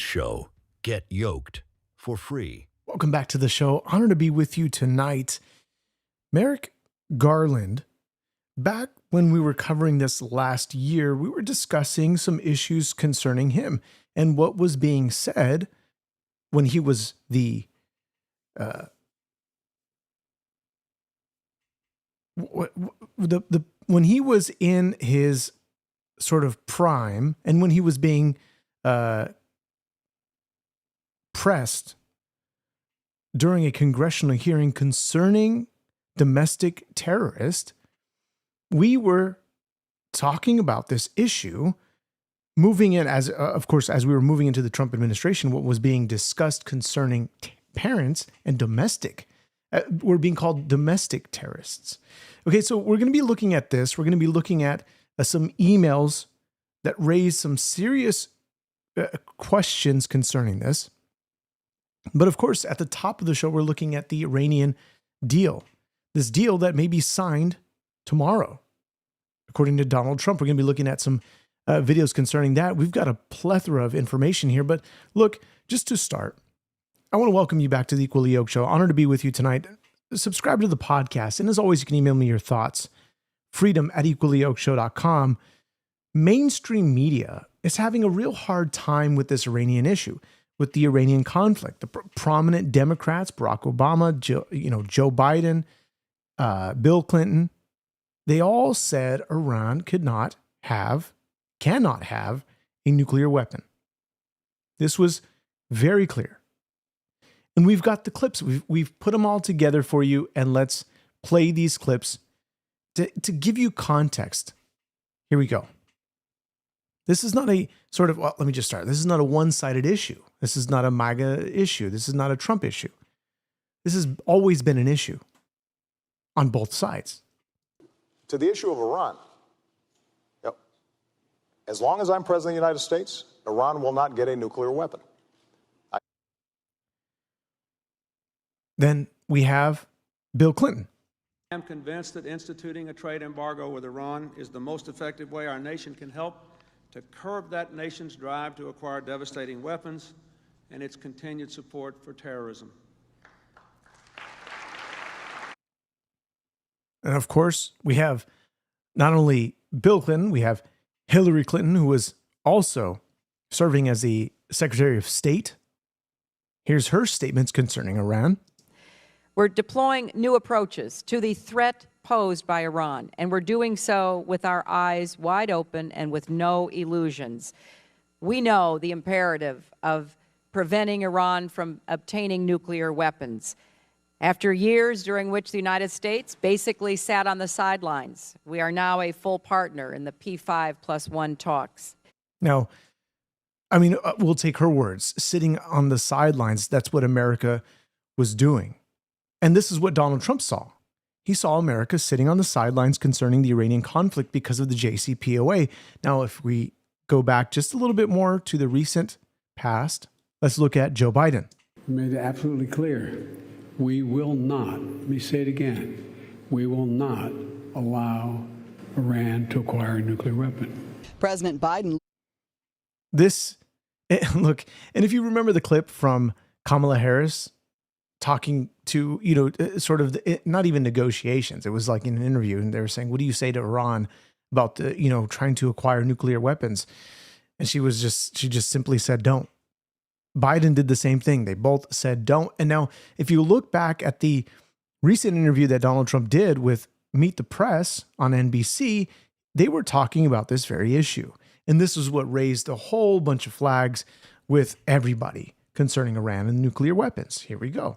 Show. Get yoked for free. Welcome back to the show. Honored to be with you tonight. Merrick Garland, back when we were covering this last year, we were discussing some issues concerning him and what was being said when he was when he was in his sort of prime and when he was being pressed during a congressional hearing concerning domestic terrorists. We were talking about this issue, moving in as, of course, as we were moving into the Trump administration, what was being discussed concerning parents and domestic, were being called domestic terrorists. Okay, so we're going to be looking at this. We're going to be looking at some emails that raise some serious questions concerning this. But of course, at the top of the show, we're looking at the Iranian deal. This deal that may be signed tomorrow. According to Donald Trump, we're going to be looking at some videos concerning that. We've got a plethora of information here. But look, just to start, I want to welcome you back to the Equally Yoked Show. Honored to be with you tonight. Subscribe to the podcast. And as always, you can email me your thoughts. freedom@equallyokedshow.com. Mainstream media is having a real hard time with this Iranian issue, with the Iranian conflict. The prominent Democrats, Barack Obama, Joe Biden, Bill Clinton, they all said Iran cannot have a nuclear weapon. This was very clear. And we've got the clips. We've put them all together for you, and let's play these clips to give you context. Here we go. This is not a sort of, well, let me just start. This is not a one-sided issue. This is not a MAGA issue. This is not a Trump issue. This has always been an issue on both sides. To the issue of Iran, yep. As long as I'm president of the United States, Iran will not get a nuclear weapon. Then we have Bill Clinton. I am convinced that instituting a trade embargo with Iran is the most effective way our nation can help to curb that nation's drive to acquire devastating weapons and its continued support for terrorism. And of course, we have not only Bill Clinton, we have Hillary Clinton, who was also serving as the Secretary of State. Here's her statements concerning Iran. We're deploying new approaches to the threat posed by Iran, and we're doing so with our eyes wide open and with no illusions. We know the imperative of preventing Iran from obtaining nuclear weapons. After years during which the United States basically sat on the sidelines, we are now a full partner in the P5+1 talks. Now, I mean, we'll take her words. Sitting on the sidelines, that's what America was doing. And this is what Donald Trump saw. He saw America sitting on the sidelines concerning the Iranian conflict because of the JCPOA. Now, if we go back just a little bit more to the recent past, let's look at Joe Biden. We made it absolutely clear. We will not, let me say it again, we will not allow Iran to acquire a nuclear weapon. President Biden. Look, and if you remember the clip from Kamala Harris talking to, sort of not even negotiations. It was like in an interview, and they were saying, what do you say to Iran about trying to acquire nuclear weapons? And she just simply said, don't. Biden did the same thing. They both said, don't. And now, if you look back at the recent interview that Donald Trump did with Meet the Press on NBC, they were talking about this very issue. And this is what raised a whole bunch of flags with everybody concerning Iran and nuclear weapons. Here we go.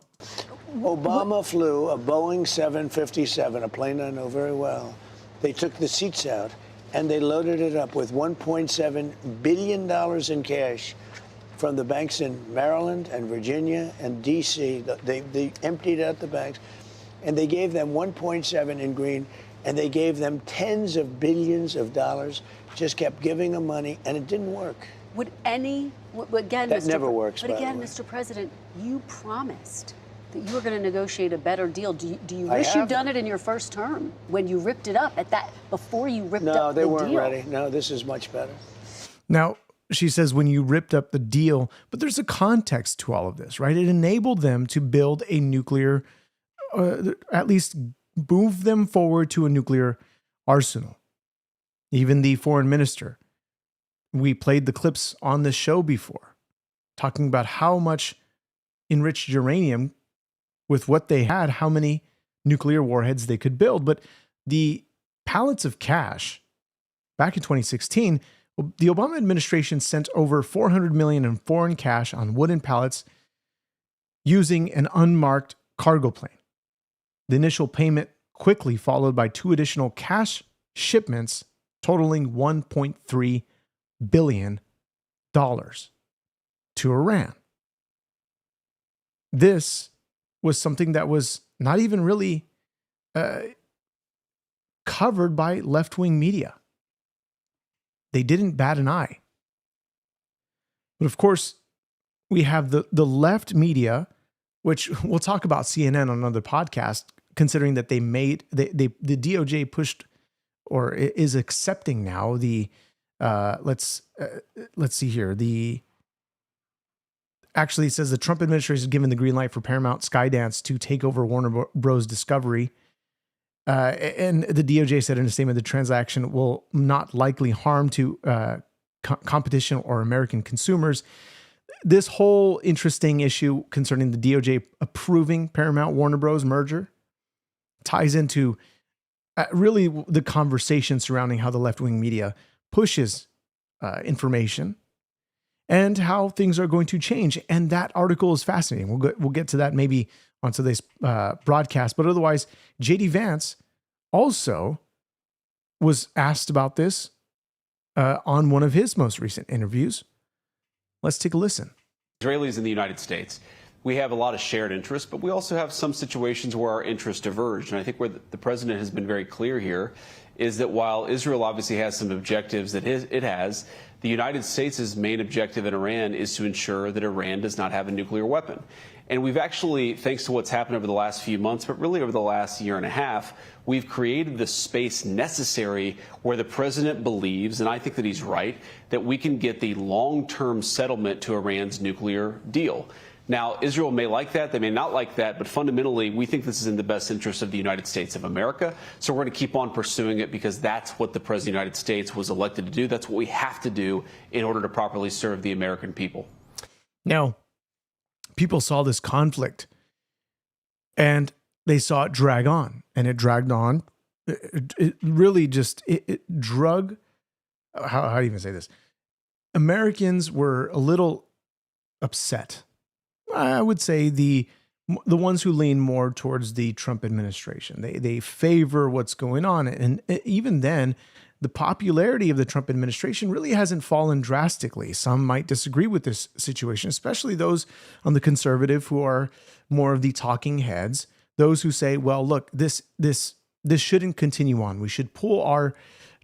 Obama flew a Boeing 757, a plane I know very well. They took the seats out and they loaded it up with $1.7 billion in cash from the banks in Maryland and Virginia and D.C. They emptied out the banks, and they gave them 1.7 in green, and they gave them tens of billions of dollars, just kept giving them money, and it didn't work. Would any, again, that never works, but again, Mr. President, you promised that you were going to negotiate a better deal. Do you wish you'd done it in your first term when you ripped it up before you ripped up the deal? No, they weren't ready. No, this is much better. Now, she says, when you ripped up the deal, but there's a context to all of this, right? It enabled them to build a nuclear, at least move them forward to a nuclear arsenal. Even the foreign minister, we played the clips on this show before, talking about how much enriched uranium with what they had, how many nuclear warheads they could build. But the pallets of cash back in 2016, the Obama administration sent over $400 million in foreign cash on wooden pallets using an unmarked cargo plane. The initial payment quickly followed by 2 additional cash shipments totaling $1.3 billion to Iran. This was something that was not even really covered by left-wing media. They didn't bat an eye. But of course, we have the left media, which we'll talk about CNN on another podcast, considering that the DOJ pushed or is accepting now the let's see here. Actually, it says the Trump administration has given the green light for Paramount Skydance to take over Warner Bros. Discovery. And the DOJ said in a statement the transaction will not likely harm to competition or American consumers. This whole interesting issue concerning the DOJ approving Paramount Warner Bros. Merger ties into really the conversation surrounding how the left-wing media pushes information and how things are going to change. And that article is fascinating. We'll get to that maybe on today's broadcast. But otherwise, J.D. Vance also was asked about this on one of his most recent interviews. Let's take a listen. Israelis in the United States, we have a lot of shared interests, but we also have some situations where our interests diverge. And I think where the president has been very clear here is that while Israel obviously has some objectives that it has, the United States' main objective in Iran is to ensure that Iran does not have a nuclear weapon. And we've actually, thanks to what's happened over the last few months, but really over the last year and a half, we've created the space necessary where the president believes, and I think that he's right, that we can get the long-term settlement to Iran's nuclear deal. Now, Israel may like that, they may not like that, but fundamentally, we think this is in the best interest of the United States of America. So we're going to keep on pursuing it because that's what the President of the United States was elected to do. That's what we have to do in order to properly serve the American people. Now, people saw this conflict and they saw it drag on, and it dragged on. It really just, it drug, how do you even say this? Americans were a little upset. I would say the ones who lean more towards the Trump administration. They favor what's going on. And even then, the popularity of the Trump administration really hasn't fallen drastically. Some might disagree with this situation, especially those on the conservative who are more of the talking heads. Those who say, well, look, this shouldn't continue on. We should pull our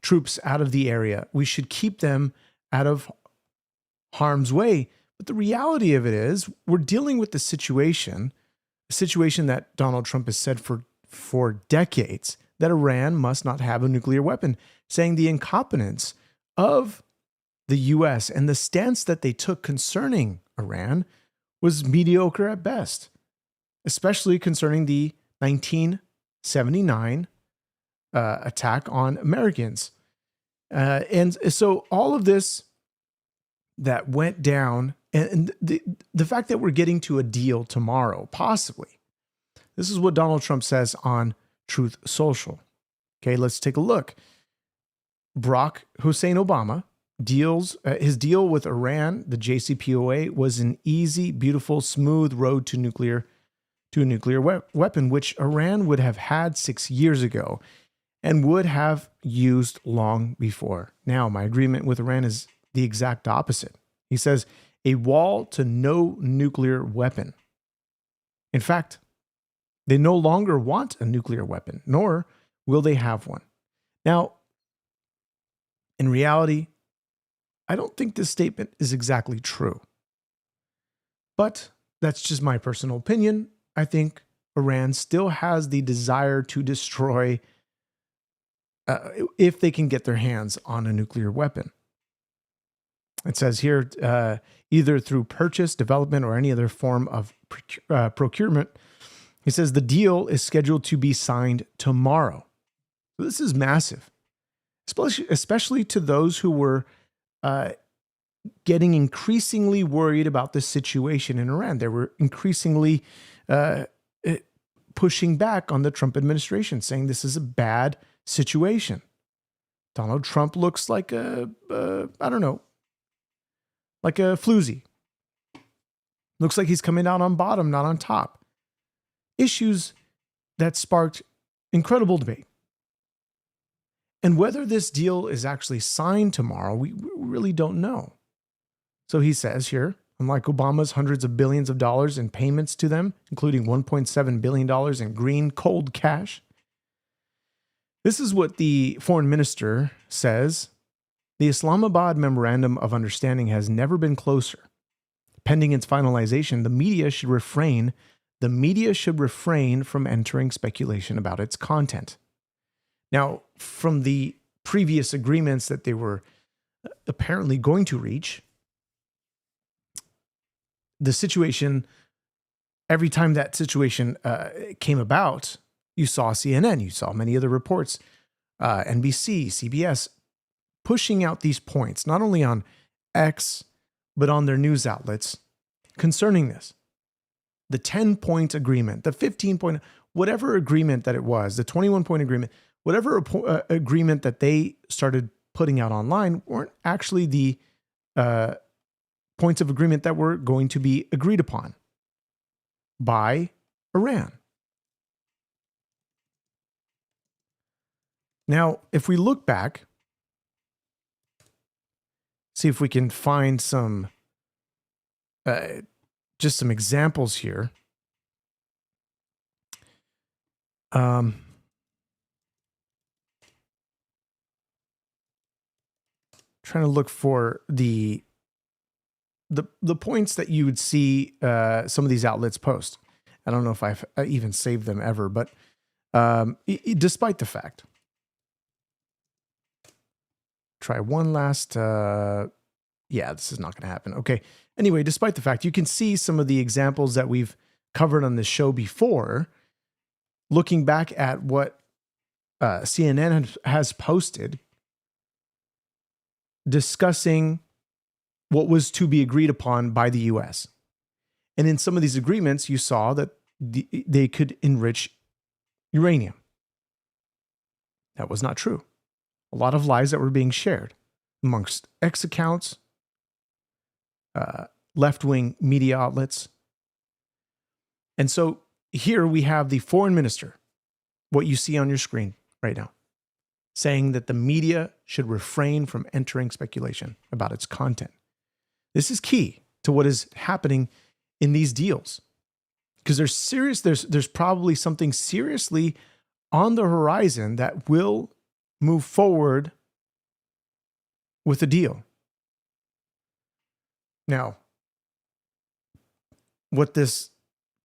troops out of the area. We should keep them out of harm's way. But the reality of it is we're dealing with a situation that Donald Trump has said for decades, that Iran must not have a nuclear weapon, saying the incompetence of the U.S. and the stance that they took concerning Iran was mediocre at best, especially concerning the 1979 attack on Americans. And so all of this that went down, and the fact that we're getting to a deal tomorrow, possibly, this is what Donald Trump says on Truth Social. Okay, let's take a look. Barack Hussein Obama his deal with Iran, the JCPOA, was an easy, beautiful, smooth road to a nuclear weapon, which Iran would have had 6 years ago and would have used long before. Now, my agreement with Iran is the exact opposite. He says, a wall to no nuclear weapon. In fact, they no longer want a nuclear weapon, nor will they have one. Now, in reality, I don't think this statement is exactly true. But that's just my personal opinion. I think Iran still has the desire to destroy if they can get their hands on a nuclear weapon. It says here, either through purchase, development, or any other form of procurement. He says the deal is scheduled to be signed tomorrow. So this is massive, especially to those who were getting increasingly worried about the situation in Iran. They were increasingly pushing back on the Trump administration, saying this is a bad situation. Donald Trump looks like a floozy. Looks like he's coming out on bottom, not on top. Issues that sparked incredible debate. And whether this deal is actually signed tomorrow, we really don't know. So he says here, unlike Obama's hundreds of billions of dollars in payments to them, including $1.7 billion in green cold cash, this is what the foreign minister says. The Islamabad Memorandum of Understanding has never been closer. Pending its finalization, the media should refrain from entering speculation about its content. Now, from the previous agreements that they were apparently going to reach, the situation, every time that situation came about, you saw CNN, you saw many other reports, NBC, CBS, pushing out these points, not only on X, but on their news outlets concerning this. The 10-point agreement, the 15-point, whatever agreement that it was, the 21-point agreement, whatever agreement that they started putting out online weren't actually the points of agreement that were going to be agreed upon by Iran. Now, if we look back, see if we can find some, just some examples here. Trying to look for the points that you would see some of these outlets post. I don't know if I've even saved them ever, but despite the fact, try one last. Yeah, this is not going to happen. Okay. Anyway, despite the fact, you can see some of the examples that we've covered on this show before. Looking back at what CNN has posted, discussing what was to be agreed upon by the U.S. And in some of these agreements, you saw that they could enrich uranium. That was not true. A lot of lies that were being shared amongst X accounts, left-wing media outlets. And so here we have the foreign minister, what you see on your screen right now, saying that the media should refrain from entering speculation about its content. This is key to what is happening in these deals, because there's probably something seriously on the horizon that will move forward with the deal. Now, what this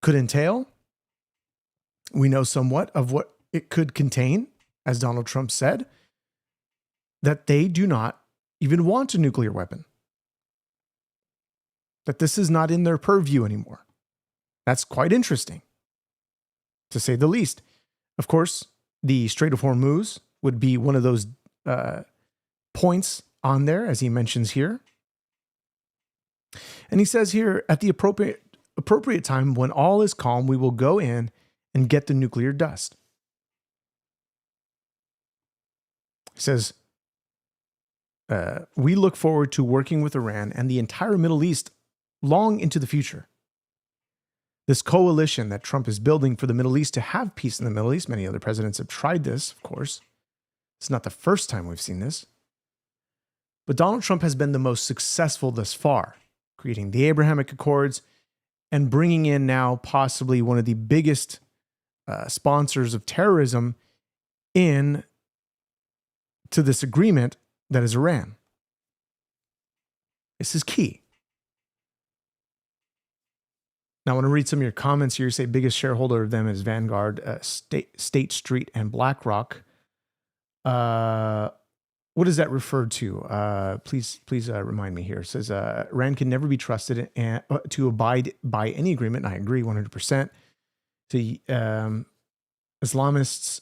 could entail, we know somewhat of what it could contain, as Donald Trump said, that they do not even want a nuclear weapon. That this is not in their purview anymore. That's quite interesting, to say the least. Of course, the Strait of Hormuz would be one of those points on there, as he mentions here. And he says here, at the appropriate time, when all is calm, we will go in and get the nuclear dust. He says, we look forward to working with Iran and the entire Middle East long into the future. This coalition that Trump is building for the Middle East to have peace in the Middle East, many other presidents have tried this, of course. It's not the first time we've seen this. But Donald Trump has been the most successful thus far, creating the Abrahamic Accords and bringing in now possibly one of the biggest sponsors of terrorism in to this agreement that is Iran. This is key. Now, I want to read some of your comments here. You say biggest shareholder of them is Vanguard, State Street, and BlackRock. What what does that refer to? Please remind me here. It says Iran can never be trusted to abide by any agreement. And I agree 100%. The Islamicists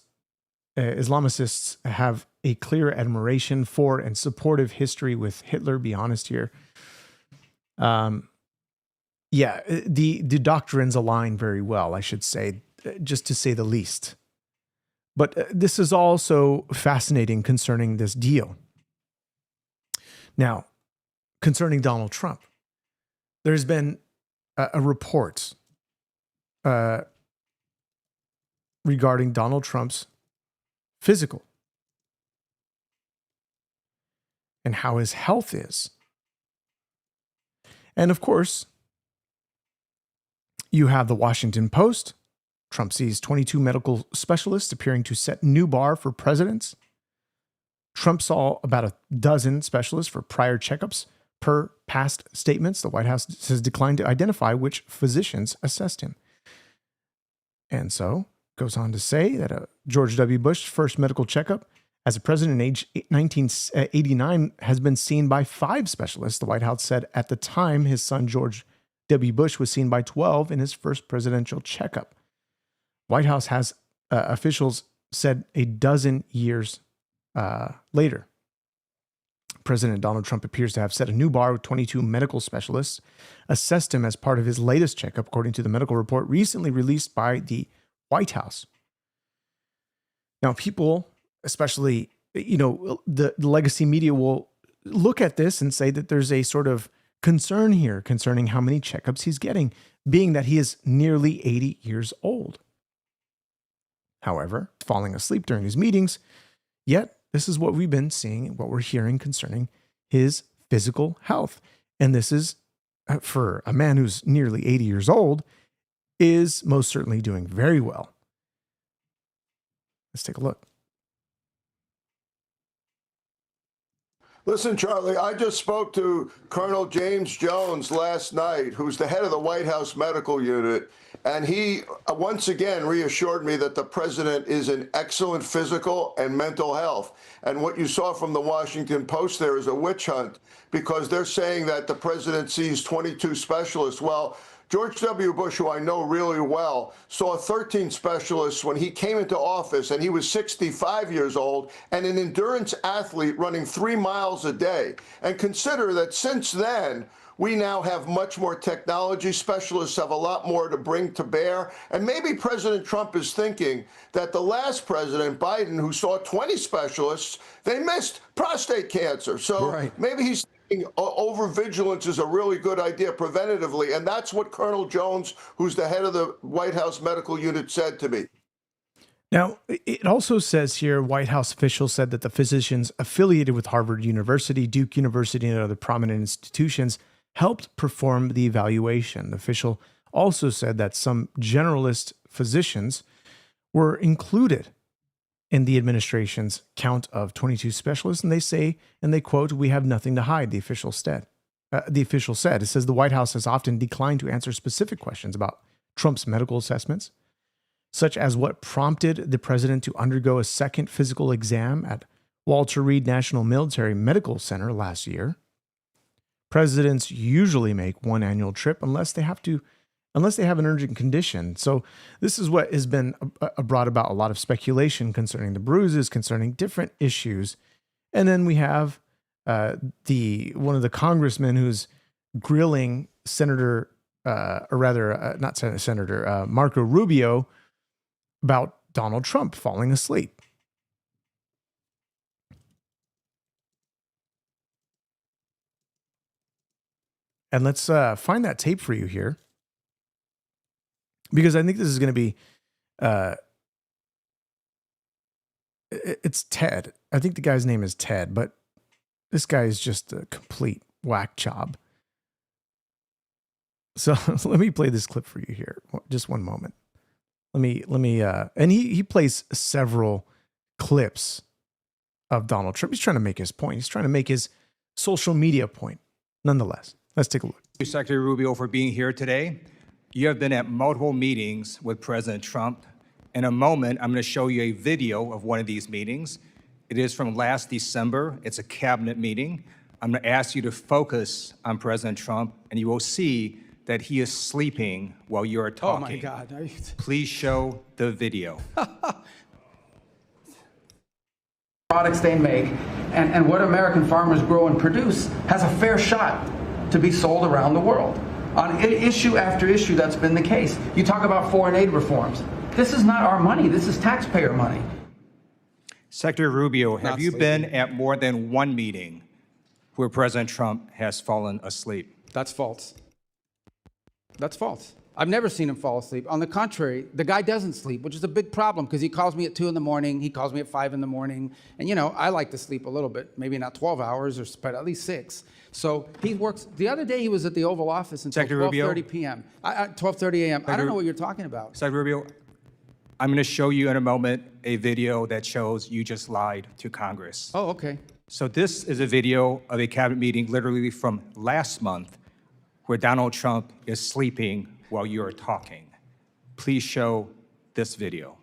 have a clear admiration for and supportive history with Hitler. Be honest here. The doctrines align very well, I should say, just to say the least. But this is also fascinating concerning this deal. Now, concerning Donald Trump, there's been a report regarding Donald Trump's physical and how his health is. And of course, you have the Washington Post. Trump sees 22 medical specialists appearing to set new bar for presidents. Trump saw about a dozen specialists for prior checkups per past statements. The White House has declined to identify which physicians assessed him. And so goes on to say that George W. Bush's first medical checkup as a president in age 1989 has been seen by 5 specialists. The White House said at the time his son George W. Bush was seen by 12 in his first presidential checkup. White House has officials said a dozen years later. President Donald Trump appears to have set a new bar with 22 medical specialists assessed him as part of his latest checkup, according to the medical report recently released by the White House. Now, people, especially, the legacy media will look at this and say that there's a sort of concern here concerning how many checkups he's getting, being that he is nearly 80 years old. However, falling asleep during his meetings, yet this is what we've been seeing, what we're hearing concerning his physical health. And this is, for a man who's nearly 80 years old, is most certainly doing very well. Let's take a look. Listen, Charlie, I just spoke to Colonel James Jones last night, who's the head of the White House Medical Unit, and he once again reassured me that the president is in excellent physical and mental health. And what you saw from the Washington Post there is a witch hunt, because they're saying that the president sees 22 specialists. Well, George W. Bush, who I know really well, saw 13 specialists when he came into office, and he was 65 years old and an endurance athlete running 3 miles a day. And consider that since then, we now have much more technology. Specialists have a lot more to bring to bear. And maybe President Trump is thinking that the last president, Biden, who saw 20 specialists, they missed prostate cancer. So maybe he's overvigilance is a really good idea preventatively, and that's what Colonel Jones, who's the head of the White House Medical Unit, said to me. Now, it also says here, White House officials said that the physicians affiliated with Harvard University, Duke University, and other prominent institutions helped perform the evaluation. The official also said that some generalist physicians were included in the administration's count of 22 specialists, and they say, and they quote, "We have nothing to hide," the official said. It says the White House has often declined to answer specific questions about Trump's medical assessments, such as what prompted the president to undergo a second physical exam at Walter Reed National Military Medical Center last year. Presidents usually make one annual trip unless they have an urgent condition. So this is what has been brought about a lot of speculation concerning the bruises, concerning different issues. And then we have one of the congressmen who's grilling Senator, Marco Rubio about Donald Trump falling asleep. And let's find that tape for you here, because I think this is going to be, it's Ted. I think the guy's name is Ted, but this guy is just a complete whack job. So let me play this clip for you here. Just one moment. Let me, and he plays several clips of Donald Trump. He's trying to make his point. He's trying to make his social media point. Nonetheless, let's take a look. Thank you, Secretary Rubio, for being here today. You have been at multiple meetings with President Trump. In a moment, I'm going to show you a video of one of these meetings. It is from last December. It's a cabinet meeting. I'm going to ask you to focus on President Trump, and you will see that he is sleeping while you are talking. Oh, my God. Please show the video. Products they make and what American farmers grow and produce has a fair shot to be sold around the world. On issue after issue, that's been the case. You talk about foreign aid reforms. This is not our money. This is taxpayer money. Secretary Rubio, have you been at more than one meeting where President Trump has fallen asleep? That's false. That's false. I've never seen him fall asleep. On the contrary, the guy doesn't sleep, which is a big problem because he calls me at 2 in the morning. He calls me at 5 in the morning. And, you know, I like to sleep a little bit, maybe not 12 hours, but at least 6. So he works. The other day he was at the Oval Office until 12:30 p.m. 12:30 a.m. I don't know what you're talking about. Secretary Rubio, I'm going to show you in a moment a video that shows you just lied to Congress. Oh, okay. So this is a video of a cabinet meeting literally from last month where Donald Trump is sleeping while you're talking. Please show this video.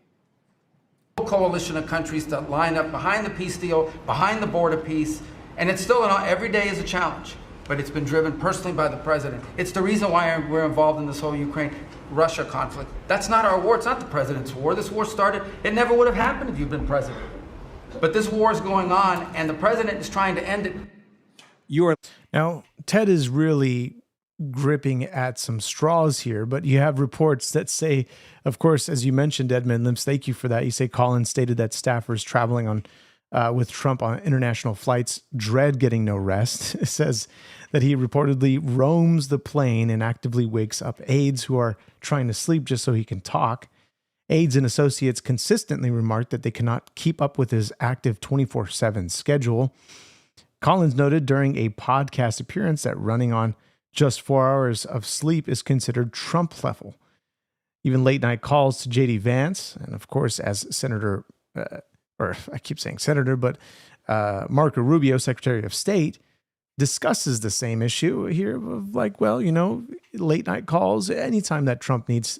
Coalition of countries that line up behind the peace deal, behind the border peace, and it's still every day is a challenge, but it's been driven personally by the president. It's the reason why we're involved in this whole Ukraine-Russia conflict. That's not our war. It's not the president's war. This war started, it never would have happened if you'd been president. But this war is going on, and the president is trying to end it. Now, Ted is really gripping at some straws here, but you have reports that say, of course, as you mentioned, Edmund Limps, thank you for that. You say Collins stated that staffers traveling on with Trump on international flights dread getting no rest. It says that he reportedly roams the plane and actively wakes up aides who are trying to sleep just so he can talk. Aides and associates consistently remark that they cannot keep up with his active 24/7 schedule. Collins noted during a podcast appearance that running on just 4 hours of sleep is considered Trump level. Even late night calls to J.D. Vance, and of course, as Senator, or I keep saying Senator, but Marco Rubio, Secretary of State, discusses the same issue here of like, well, you know, late night calls. Anytime that Trump needs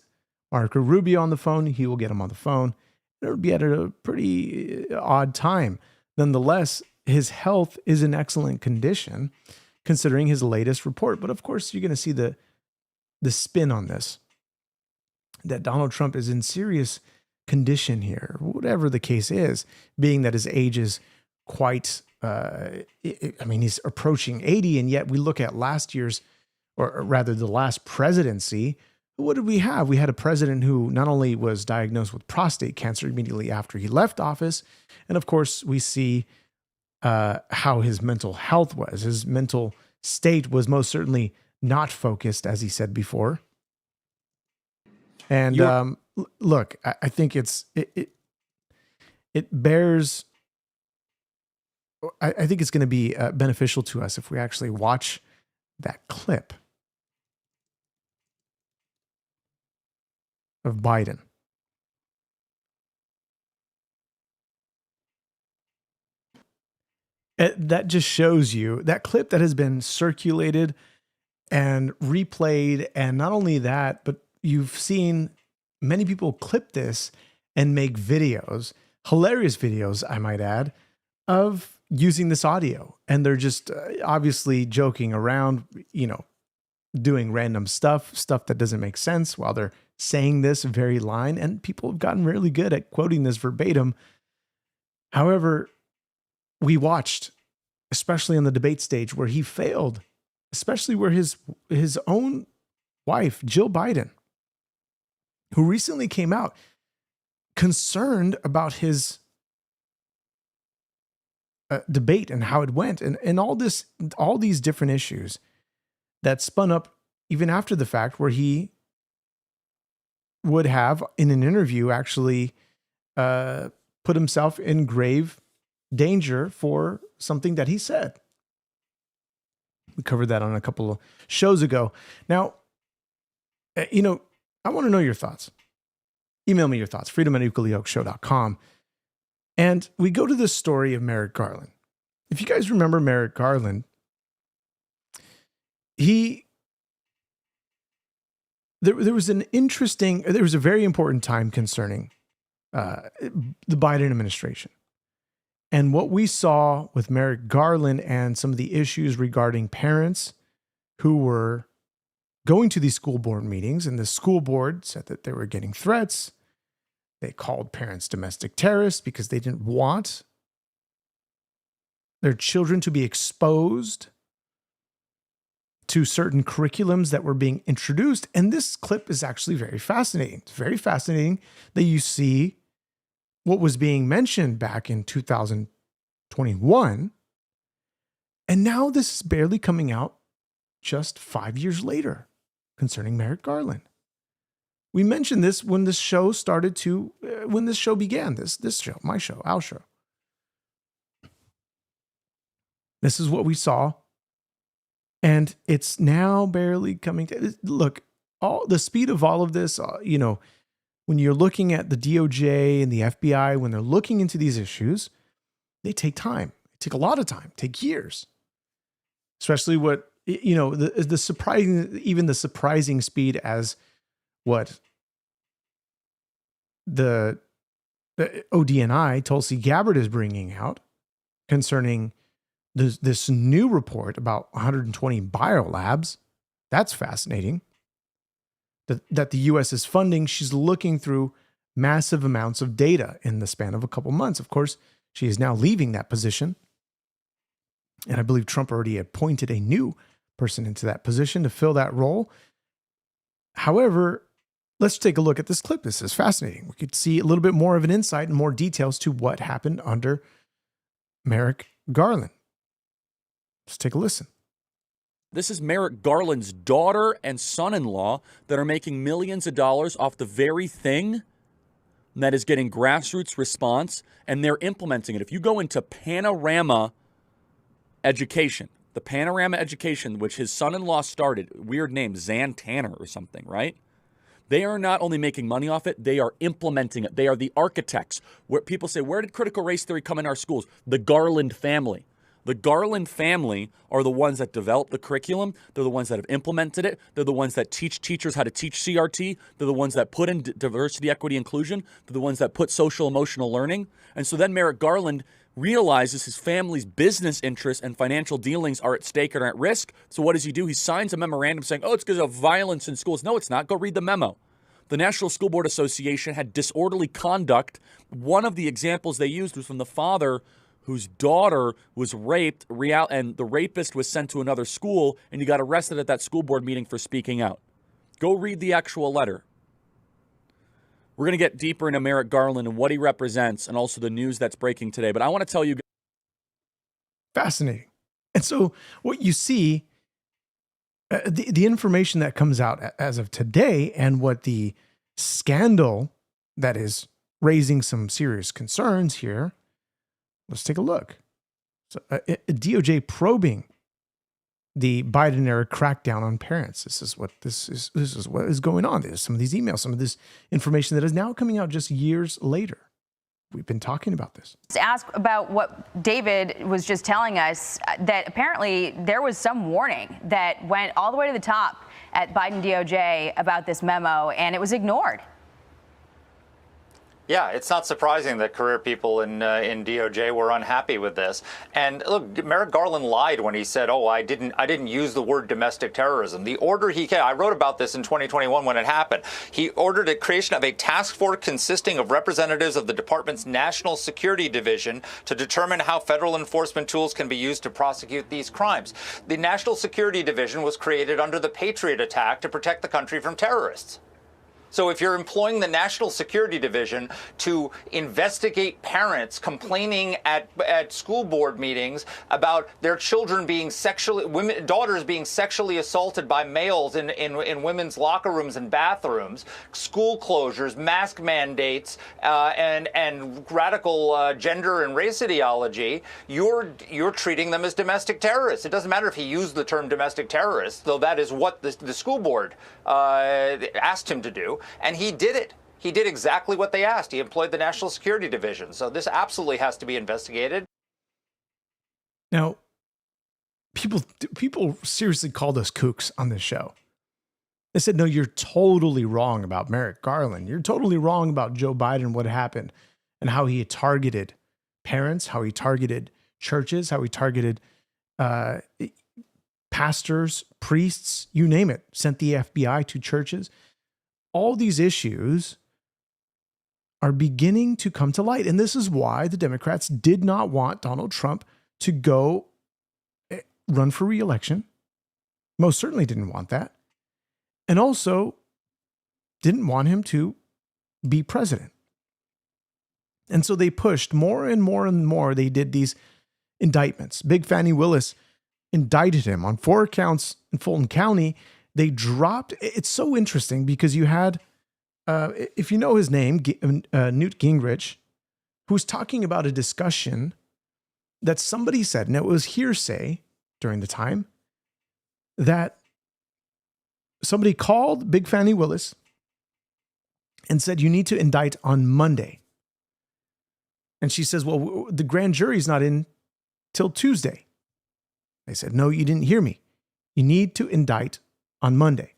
Marco Rubio on the phone, he will get him on the phone. It would be at a pretty odd time. Nonetheless, his health is in excellent condition, considering his latest report. But of course, you're going to see the spin on this, that Donald Trump is in serious condition here, whatever the case is, being that his age is quite, he's approaching 80. And yet we look at last year's, or rather the last presidency. What did we have? We had a president who not only was diagnosed with prostate cancer immediately after he left office, and of course we see how his mental health was. His mental state was most certainly not focused, as he said before. And look, I think it bears. I think it's going to be beneficial to us if we actually watch that clip of Biden. That just shows you that clip that has been circulated and replayed. And not only that, but you've seen many people clip this and make videos, hilarious videos, I might add, of using this audio. And they're just obviously joking around, you know, doing random stuff that doesn't make sense while they're saying this very line. And people have gotten really good at quoting this verbatim. However, we watched, especially on the debate stage, where he failed, especially where his own wife, Jill Biden, who recently came out concerned about his debate and how it went, and all these different issues that spun up even after the fact, where he would have in an interview actually put himself in grave danger for something that he said. We covered that on a couple of shows ago. Now, you know, I want to know your thoughts. Email me your thoughts, freedom@equallyyokeshow.com. And we go to this story of Merrick Garland. If you guys remember Merrick Garland, there was a very important time concerning the Biden administration. And what we saw with Merrick Garland and some of the issues regarding parents who were going to these school board meetings, and the school board said that they were getting threats. They called parents domestic terrorists because they didn't want their children to be exposed to certain curriculums that were being introduced. And this clip is actually very fascinating. It's very fascinating that you see what was being mentioned back in 2021. And now this is barely coming out just 5 years later concerning Merrick Garland. We mentioned this when this show started to, when this show began, this show, my show, our show. This is what we saw. And it's now barely coming to, look, all the speed of all of this, when you're looking at the DOJ and the FBI, when they're looking into these issues, they take time. They take a lot of time, take years. Especially what, the surprising, even the surprising speed as what the ODNI, Tulsi Gabbard, is bringing out concerning this new report about 120 biolabs. That's fascinating. That the U.S. is funding. She's looking through massive amounts of data in the span of a couple months. Of course, she is now leaving that position. And I believe Trump already appointed a new person into that position to fill that role. However, let's take a look at this clip. This is fascinating. We could see a little bit more of an insight and more details to what happened under Merrick Garland. Let's take a listen. This is Merrick Garland's daughter and son-in-law that are making millions of dollars off the very thing that is getting grassroots response, and they're implementing it. If you go into Panorama Education, the Panorama Education, which his son-in-law started, weird name, Zan Tanner or something, right? They are not only making money off it, they are implementing it. They are the architects. Where people say, where did critical race theory come in our schools? The Garland family. The Garland family are the ones that develop the curriculum. They're the ones that have implemented it. They're the ones that teach teachers how to teach CRT. They're the ones that put in diversity, equity, inclusion. They're the ones that put social emotional learning. And so then Merrick Garland realizes his family's business interests and financial dealings are at stake and are at risk. So what does he do? He signs a memorandum saying, oh, it's because of violence in schools. No, it's not. Go read the memo. The National School Board Association had disorderly conduct. One of the examples they used was from the father whose daughter was raped, and the rapist was sent to another school, and he got arrested at that school board meeting for speaking out. Go read the actual letter. We're going to get deeper into Merrick Garland and what he represents and also the news that's breaking today. But I want to tell you. Fascinating. And so what you see, the information that comes out as of today and what the scandal that is raising some serious concerns here. Let's take a look. So, DOJ probing the Biden era crackdown on parents. This is what is going on. There's some of these emails, some of this information that is now coming out just years later. We've been talking about this. To ask about what David was just telling us, that apparently there was some warning that went all the way to the top at Biden DOJ about this memo, and it was ignored. Yeah, it's not surprising that career people in DOJ were unhappy with this. And look, Merrick Garland lied when he said, "Oh, I didn't use the word domestic terrorism." The order I wrote about this in 2021 when it happened. He ordered the creation of a task force consisting of representatives of the department's National Security Division to determine how federal enforcement tools can be used to prosecute these crimes. The National Security Division was created under the Patriot attack to protect the country from terrorists. So if you're employing the National Security Division to investigate parents complaining at school board meetings about their children being daughters being sexually assaulted by males in women's locker rooms and bathrooms, school closures, mask mandates, and radical gender and race ideology, you're treating them as domestic terrorists. It doesn't matter if he used the term domestic terrorist, though that is what the school board asked him to do. And he did it. He did exactly what they asked. He employed the National Security Division. So this absolutely has to be investigated. Now, people seriously called us kooks on this show. They said, no, you're totally wrong about Merrick Garland. You're totally wrong about Joe Biden, what happened, and how he targeted parents, how he targeted churches, how he targeted pastors, priests, you name it, sent the FBI to churches. All these issues are beginning to come to light. And this is why the Democrats did not want Donald Trump to go run for re-election. Most certainly didn't want that. And also didn't want him to be president. And so they pushed more and more and more. They did these indictments. Big Fannie Willis indicted him on 4 counts in Fulton County. They dropped. It's so interesting because you had, if you know his name, Newt Gingrich, who was talking about a discussion that somebody said, and it was hearsay during the time, that somebody called Big Fannie Willis and said, you need to indict on Monday. And she says, well, the grand jury's not in till Tuesday. They said, no, you didn't hear me. You need to indict on Monday.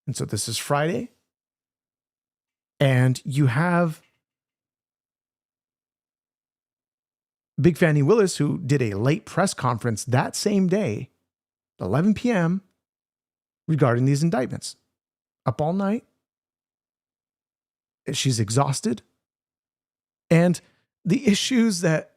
And so this is Friday. And you have Big Fannie Willis, who did a late press conference that same day, 11 p.m., regarding these indictments. Up all night. She's exhausted. And the issues that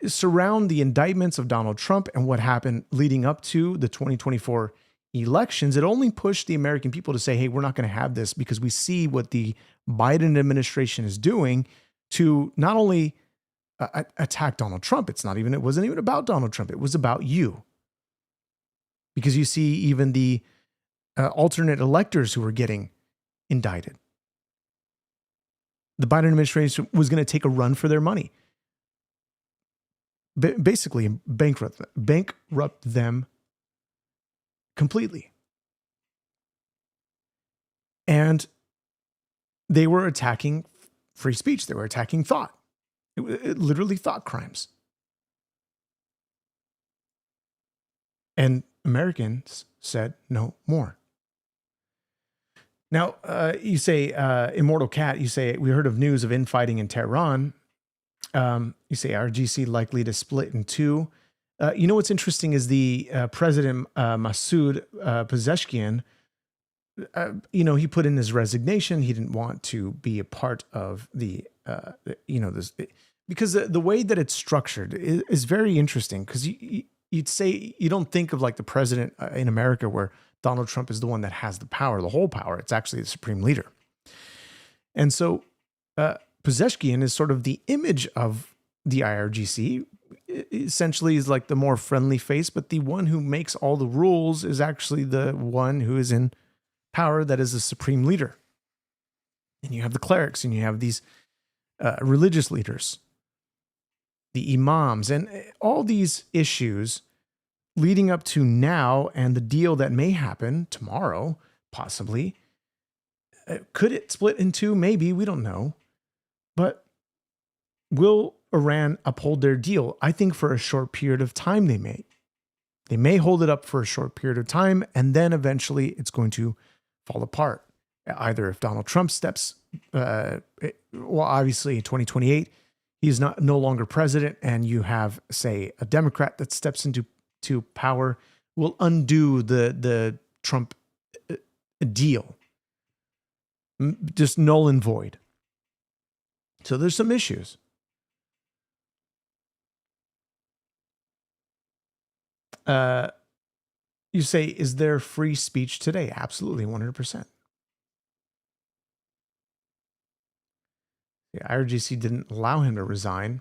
surround the indictments of Donald Trump and what happened leading up to the 2024 elections, it only pushed the American people to say, hey, we're not going to have this because we see what the Biden administration is doing to not only attack Donald Trump. It wasn't even about Donald Trump. It was about you. Because you see even the alternate electors who were getting indicted. The Biden administration was going to take a run for their money. Basically bankrupt them completely. And they were attacking free speech. They were attacking thought. It literally thought crimes. And Americans said no more. Now, you say, Immortal Cat, you say, we heard of news of infighting in Tehran. You say RGC likely to split in 2. You know what's interesting is the President Masoud Pezeshkian, he put in his resignation. He didn't want to be a part of this, because the way that it's structured is very interesting, because you'd say you don't think of like the president in America where Donald Trump is the one that has the power, the whole power. It's actually the supreme leader. And so Pezeshkian is sort of the image of the IRGC. Essentially is like the more friendly face, but the one who makes all the rules is actually the one who is in power, that is the supreme leader. And you have the clerics and you have these religious leaders, the imams, and all these issues leading up to now and the deal that may happen tomorrow, possibly. Could it split in 2? Maybe, we don't know. But will Iran uphold their deal? I think for a short period of time they may. They may hold it up for a short period of time, and then eventually it's going to fall apart. Either if Donald Trump steps, obviously in 2028, he's no longer president, and you have, say, a Democrat that steps into power, will undo the Trump deal. Just null and void. So there's some issues. You say, is there free speech today? Absolutely, 100%. The IRGC didn't allow him to resign.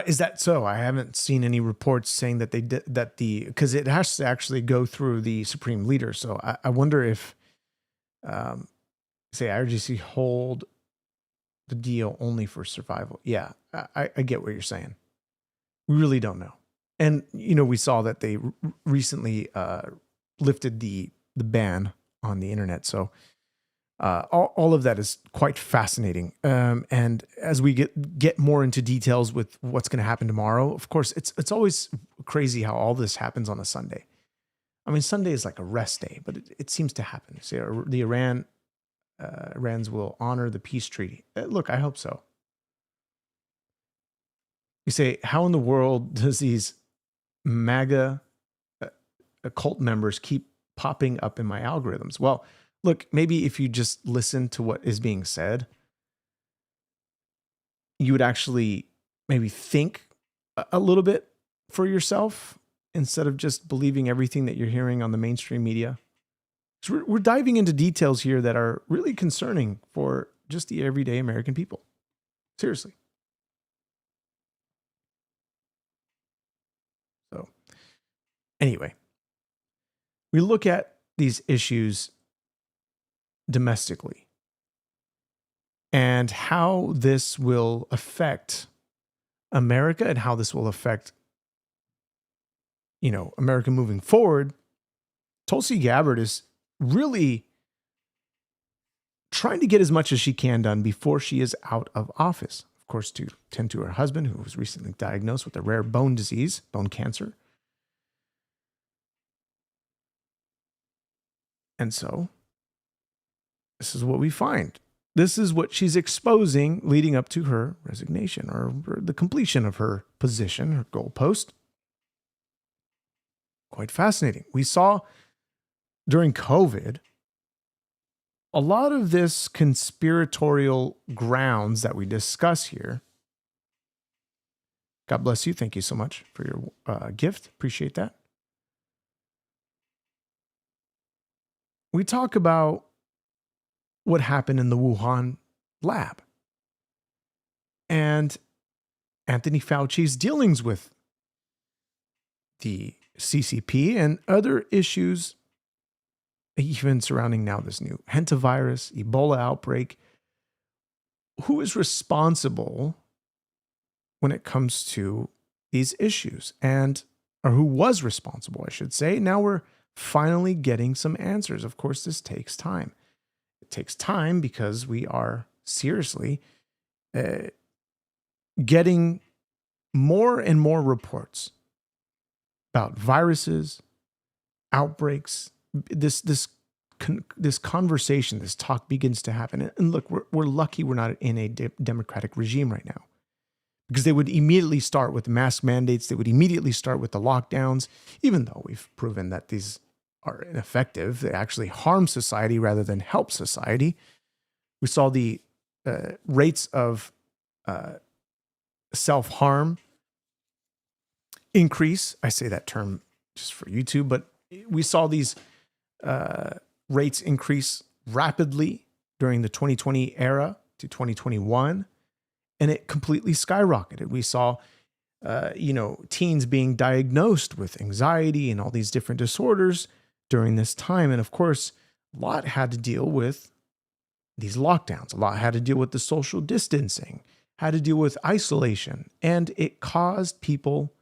Is that so? I haven't seen any reports saying that they did that. Because it has to actually go through the supreme leader. So I wonder if, say, IRGC hold the deal only for survival. Yeah, I get what you're saying. We really don't know. And we saw that they recently lifted the ban on the internet. So all of that is quite fascinating. And as we get more into details with what's going to happen tomorrow, of course, it's always crazy how all this happens on a Sunday. I mean, Sunday is like a rest day, but it seems to happen. So the Iran Iran's will honor the peace treaty. Look, I hope so. You say, how in the world does these MAGA cult members keep popping up in my algorithms? Well, look, maybe if you just listen to what is being said, you would actually maybe think a little bit for yourself instead of just believing everything that you're hearing on the mainstream media. So we're diving into details here that are really concerning for just the everyday American people. Seriously. So anyway, we look at these issues domestically and how this will affect America and how this will affect, America moving forward. Tulsi Gabbard is really trying to get as much as she can done before she is out of office. Of course, to tend to her husband, who was recently diagnosed with a rare bone disease, bone cancer. And so, this is what we find. This is what she's exposing leading up to her resignation or the completion of her position, her goalpost. Quite fascinating. We saw during COVID, a lot of this conspiratorial grounds that we discuss here. God bless you. Thank you so much for your gift. Appreciate that. We talk about what happened in the Wuhan lab and Anthony Fauci's dealings with the CCP and other issues, even surrounding now this new hantavirus, Ebola outbreak. Who is responsible when it comes to these issues? Or who was responsible, I should say. Now we're finally getting some answers. Of course, this takes time. It takes time because we are seriously getting more and more reports about viruses, outbreaks. This conversation, this talk begins to happen. And look, we're lucky we're not in a democratic regime right now, because they would immediately start with mask mandates. They would immediately start with the lockdowns, even though we've proven that these are ineffective. They actually harm society rather than help society. We saw the rates of self-harm increase. I say that term just for YouTube, but we saw these rates increase rapidly during the 2020 era to 2021, and it completely skyrocketed. We saw, teens being diagnosed with anxiety and all these different disorders during this time. And of course, a lot had to deal with these lockdowns. A lot had to deal with the social distancing, had to deal with isolation, and it caused people,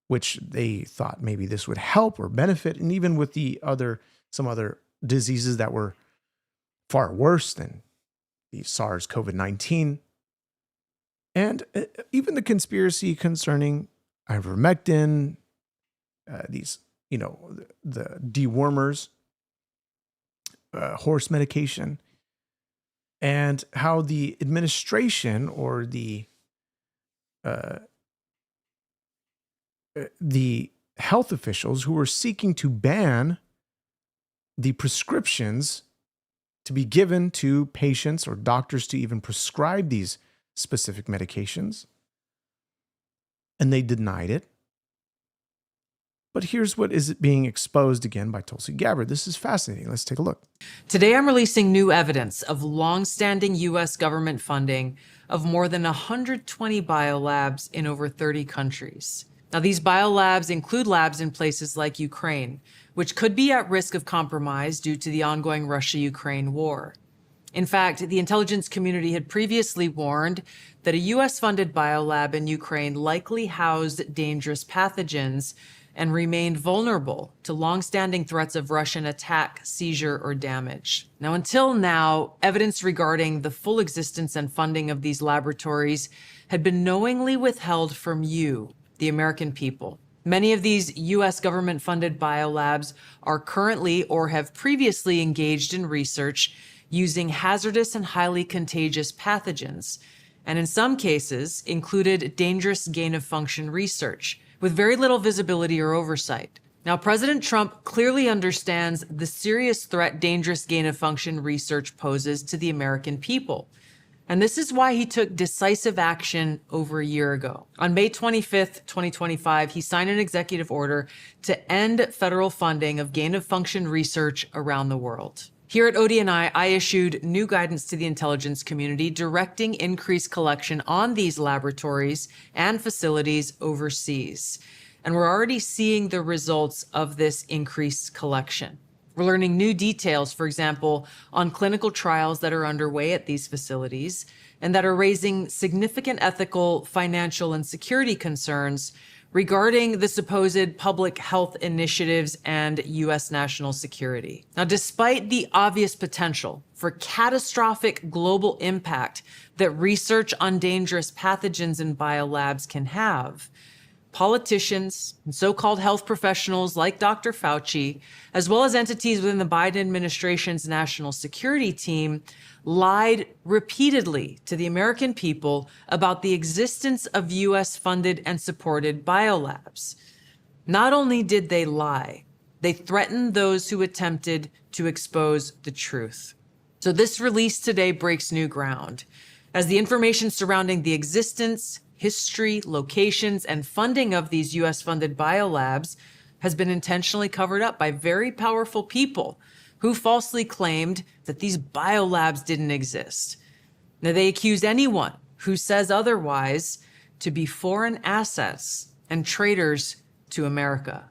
which they thought maybe this would help or benefit, and even with some other diseases that were far worse than the SARS-CoV-19, and even the conspiracy concerning ivermectin, the dewormers, horse medication, and how the administration or the health officials who were seeking to ban the prescriptions to be given to patients or doctors to even prescribe these specific medications, and they denied it. But here's what is being exposed again by Tulsi Gabbard. This is fascinating. Let's take a look. Today, I'm releasing new evidence of longstanding U.S. government funding of more than 120 biolabs in over 30 countries. Now, these biolabs include labs in places like Ukraine, which could be at risk of compromise due to the ongoing Russia-Ukraine war. In fact, the intelligence community had previously warned that a U.S.-funded biolab in Ukraine likely housed dangerous pathogens and remained vulnerable to longstanding threats of Russian attack, seizure, or damage. Now, until now, evidence regarding the full existence and funding of these laboratories had been knowingly withheld from you, the American people. Many of these U.S. government-funded biolabs are currently or have previously engaged in research using hazardous and highly contagious pathogens, and in some cases included dangerous gain-of-function research with very little visibility or oversight. Now, President Trump clearly understands the serious threat dangerous gain-of-function research poses to the American people. And this is why he took decisive action over a year ago. On May 25th, 2025, he signed an executive order to end federal funding of gain-of-function research around the world. Here at ODNI, I issued new guidance to the intelligence community directing increased collection on these laboratories and facilities overseas. And we're already seeing the results of this increased collection. We're learning new details, for example, on clinical trials that are underway at these facilities and that are raising significant ethical, financial, and security concerns regarding the supposed public health initiatives and U.S. national security. Now, despite the obvious potential for catastrophic global impact that research on dangerous pathogens in biolabs can have, politicians and so-called health professionals like Dr. Fauci, as well as entities within the Biden administration's national security team, lied repeatedly to the American people about the existence of U.S.-funded and supported biolabs. Not only did they lie, they threatened those who attempted to expose the truth. So this release today breaks new ground, as the information surrounding the existence, history, locations, and funding of these U.S.-funded biolabs has been intentionally covered up by very powerful people who falsely claimed that these biolabs didn't exist. Now, they accuse anyone who says otherwise to be foreign assets and traitors to America.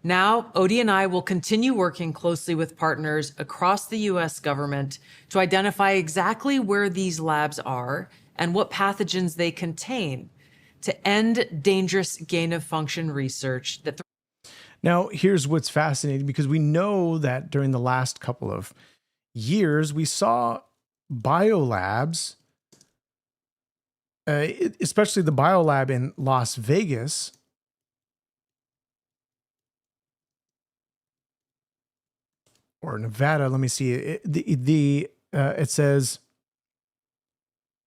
Now, ODNI will continue working closely with partners across the U.S. government to identify exactly where these labs are and what pathogens they contain to end dangerous gain-of-function research that Now, here's what's fascinating, because we know that during the last couple of years, we saw biolabs, especially the biolab in Las Vegas, or Nevada. Let me see. It says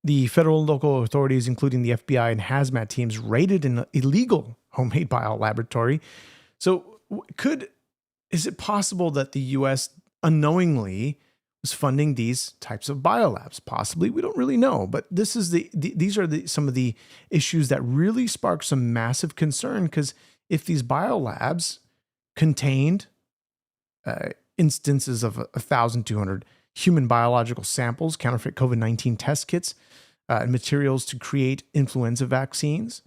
the federal and local authorities, including the FBI and hazmat teams, raided an illegal homemade biolaboratory. So is it possible that the U.S. unknowingly was funding these types of biolabs? Possibly. We don't really know. But this is these are some of the issues that really spark some massive concern, because if these biolabs contained instances of 1,200 human biological samples, counterfeit COVID-19 test kits, and materials to create influenza vaccines,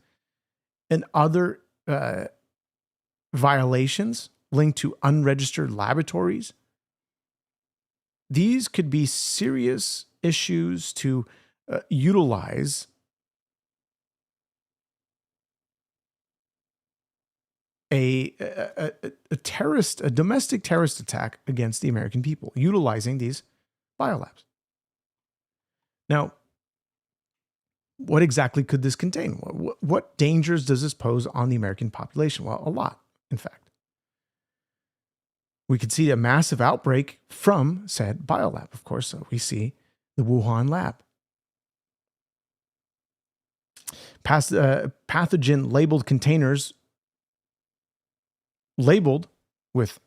and other violations linked to unregistered laboratories, these could be serious issues to utilize a domestic terrorist attack against the American people, utilizing these biolabs. Now, what exactly could this contain? What dangers does this pose on the American population? Well, a lot, in fact. We could see a massive outbreak from said biolab, of course. So we see the Wuhan lab. Pathogen labeled containers labeled with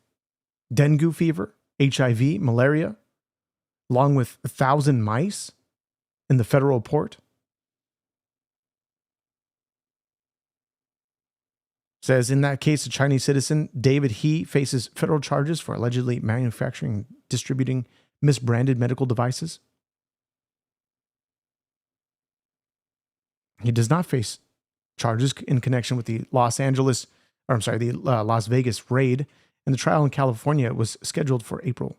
dengue fever, HIV, malaria, along with 1,000 mice in the federal report. Says in that case, a Chinese citizen, David He, faces federal charges for allegedly manufacturing and distributing misbranded medical devices. He does not face charges in connection with the Las Vegas raid, and the trial in California was scheduled for April.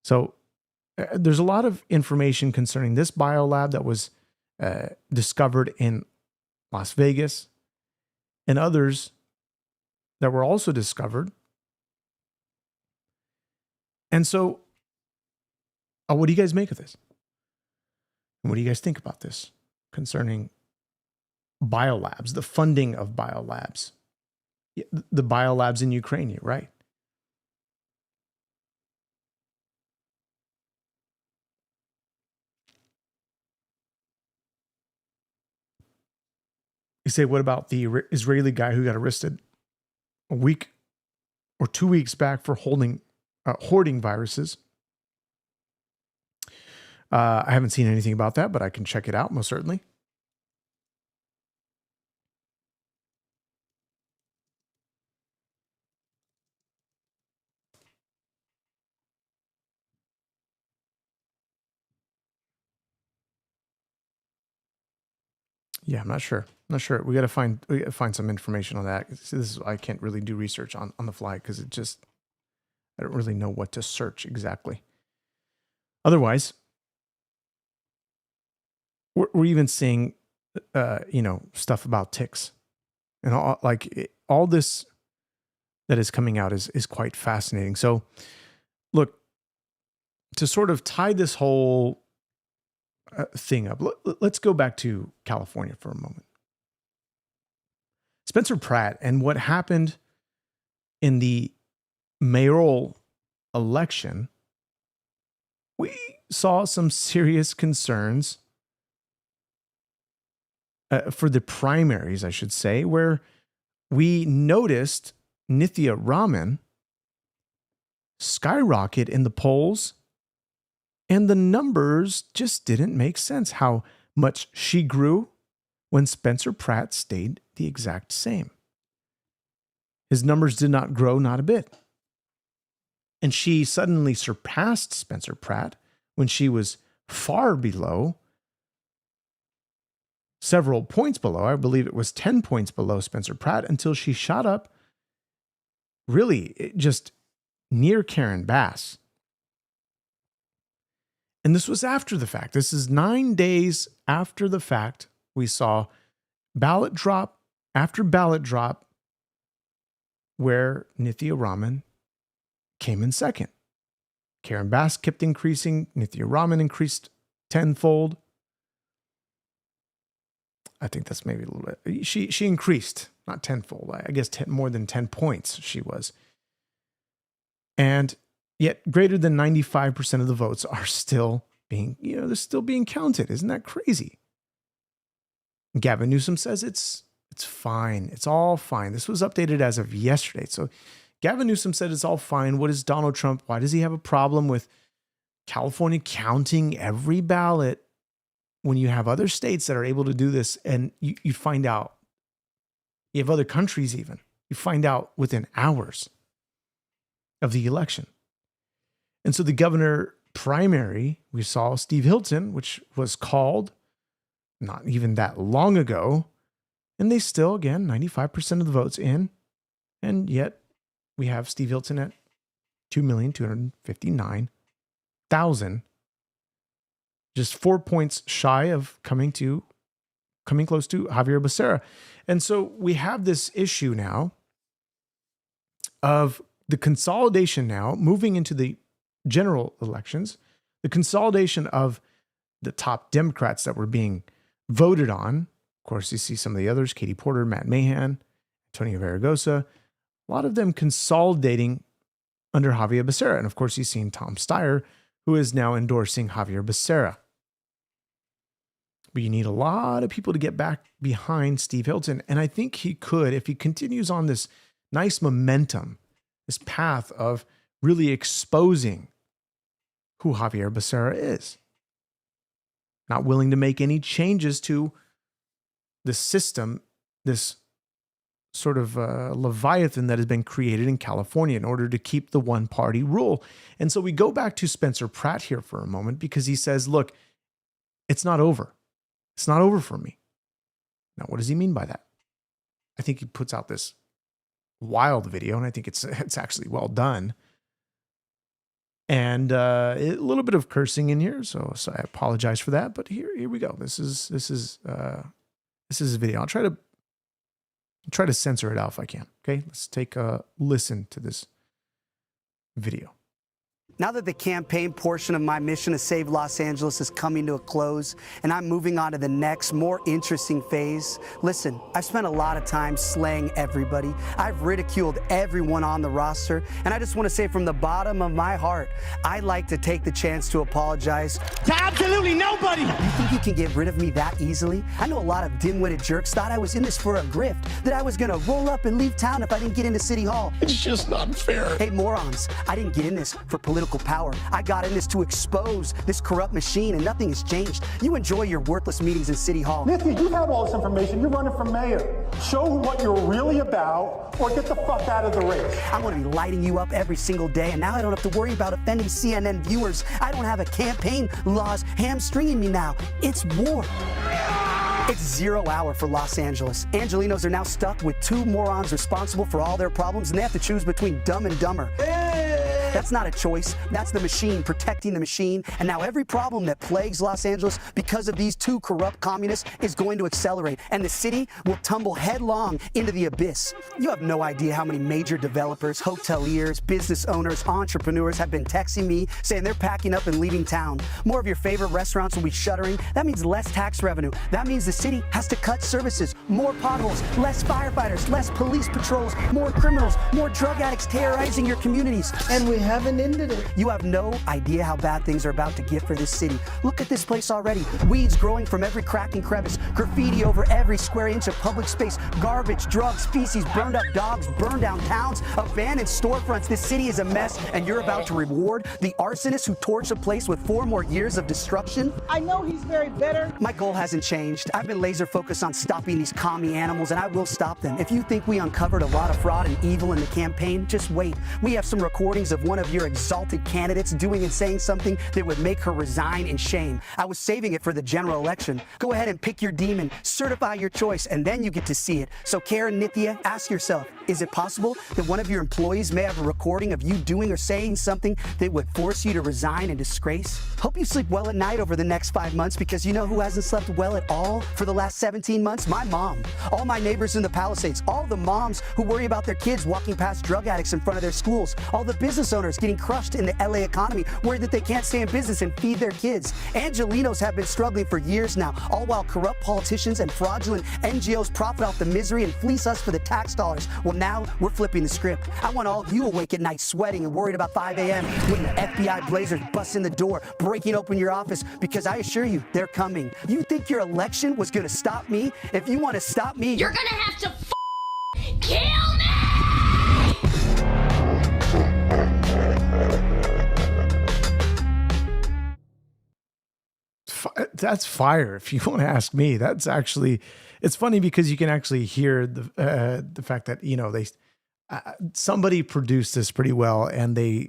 So there's a lot of information concerning this biolab that was discovered in Las Vegas, and others that were also discovered. And so, what do you guys make of this? And what do you guys think about this concerning biolabs, the funding of biolabs? The biolabs in Ukraine, you're right. You say, what about the Israeli guy who got arrested a week or 2 weeks back for hoarding viruses? I haven't seen anything about that, but I can check it out most certainly. Yeah, I'm not sure. We got to find some information on that. I can't really do research on the fly because I don't really know what to search exactly. Otherwise, we're even seeing, stuff about ticks, and all this that is coming out is quite fascinating. So, look, to sort of tie this whole thing up, let's go back to California for a moment. Spencer Pratt and what happened in the mayoral election, we saw some serious concerns for the primaries, I should say, where we noticed Nithya Raman skyrocket in the polls, and the numbers just didn't make sense. How much she grew when Spencer Pratt stayed the exact same. His numbers did not grow, not a bit. And she suddenly surpassed Spencer Pratt when she was far below, several points below. I believe it was 10 points below Spencer Pratt until she shot up really just near Karen Bass. And this was after the fact. This is 9 days after the fact. We saw ballot drop after ballot drop where Nithya Raman came in second. Karen Bass kept increasing. Nithya Raman increased tenfold. I think that's maybe a little bit. She increased, not tenfold. I guess more than 10 points she was. And yet greater than 95% of the votes are still being, they're still being counted. Isn't that crazy? Gavin Newsom says it's fine. It's all fine. This was updated as of yesterday. So Gavin Newsom said it's all fine. What is Donald Trump? Why does he have a problem with California counting every ballot when you have other states that are able to do this? And you find out, you have other countries even, you find out within hours of the election. And so the governor primary, we saw Steve Hilton, which was called not even that long ago. And they still, again, 95% of the votes in. And yet we have Steve Hilton at 2,259,000, just 4 points shy of coming close to Javier Becerra. And so we have this issue now of the consolidation now moving into the general elections, the consolidation of the top Democrats that were being voted on. Of course, you see some of the others, Katie Porter, Matt Mahan, Antonio Vargas, a lot of them consolidating under Javier Becerra. And of course, you've seen Tom Steyer, who is now endorsing Javier Becerra. But you need a lot of people to get back behind Steve Hilton. And I think he could, if he continues on this nice momentum, this path of really exposing who Javier Becerra is. Not willing to make any changes to the system, this sort of leviathan that has been created in California in order to keep the one-party rule. And so we go back to Spencer Pratt here for a moment because he says, look, it's not over. It's not over for me. Now, what does he mean by that? I think he puts out this wild video, and I think it's actually well done. And a little bit of cursing in here, so I apologize for that. But here we go. This is a video. I'll try to censor it out if I can. Okay, let's take a listen to this video. Now that the campaign portion of my mission to save Los Angeles is coming to a close and I'm moving on to the next, more interesting phase, listen, I've spent a lot of time slaying everybody. I've ridiculed everyone on the roster, and I just want to say from the bottom of my heart, I'd like to take the chance to apologize to absolutely nobody. You think you can get rid of me that easily? I know a lot of dim-witted jerks thought I was in this for a grift, that I was going to roll up and leave town if I didn't get into City Hall. It's just not fair. Hey, morons, I didn't get in this for political power. I got in this to expose this corrupt machine, and nothing has changed. You enjoy your worthless meetings in City Hall. Nithya, you have all this information. You're running for mayor. Show what you're really about, or get the fuck out of the race. I'm going to be lighting you up every single day, and now I don't have to worry about offending CNN viewers. I don't have a campaign laws hamstringing me now. It's war. It's 0 hour for Los Angeles. Angelinos are now stuck with 2 morons responsible for all their problems, and they have to choose between Dumb and Dumber. That's not a choice. That's the machine protecting the machine. And now every problem that plagues Los Angeles because of these 2 corrupt communists is going to accelerate, and the city will tumble headlong into the abyss. You have no idea how many major developers, hoteliers, business owners, entrepreneurs have been texting me saying they're packing up and leaving town. More of your favorite restaurants will be shuttering. That means less tax revenue. That means the city has to cut services, more potholes, less firefighters, less police patrols, more criminals, more drug addicts terrorizing your communities. And we haven't ended it. You have no idea how bad things are about to get for this city. Look at this place already. Weeds growing from every crack and crevice, graffiti over every square inch of public space, garbage, drugs, feces, burned up dogs, burned down towns, abandoned storefronts. This city is a mess, and you're about to reward the arsonist who torched the place with 4 more years of destruction? I know he's very bitter. My goal hasn't changed. I've been laser focused on stopping these commie animals, and I will stop them. If you think we uncovered a lot of fraud and evil in the campaign, just wait. We have some recordings of one of your exalted candidates doing and saying something that would make her resign in shame. I was saving it for the general election. Go ahead and pick your demon, certify your choice, and then you get to see it. So Karen, Nithya, ask yourself, is it possible that one of your employees may have a recording of you doing or saying something that would force you to resign in disgrace? Hope you sleep well at night over the next 5 months, because you know who hasn't slept well at all for the last 17 months? My mom. All my neighbors in the Palisades, all the moms who worry about their kids walking past drug addicts in front of their schools, all the business owners getting crushed in the LA economy, worried that they can't stay in business and feed their kids. Angelinos have been struggling for years now, all while corrupt politicians and fraudulent NGOs profit off the misery and fleece us for the tax dollars. Well, now we're flipping the script. I want all of you awake at night sweating and worried about 5 a.m. when the FBI blazers bust in the door, breaking open your office, because I assure you, they're coming. You think your election was going to stop me? If you want to stop me, you're going to have to kill me! That's fire, if you want to ask me. That's actually, it's funny because you can actually hear the fact that, you know, they somebody produced this pretty well, and they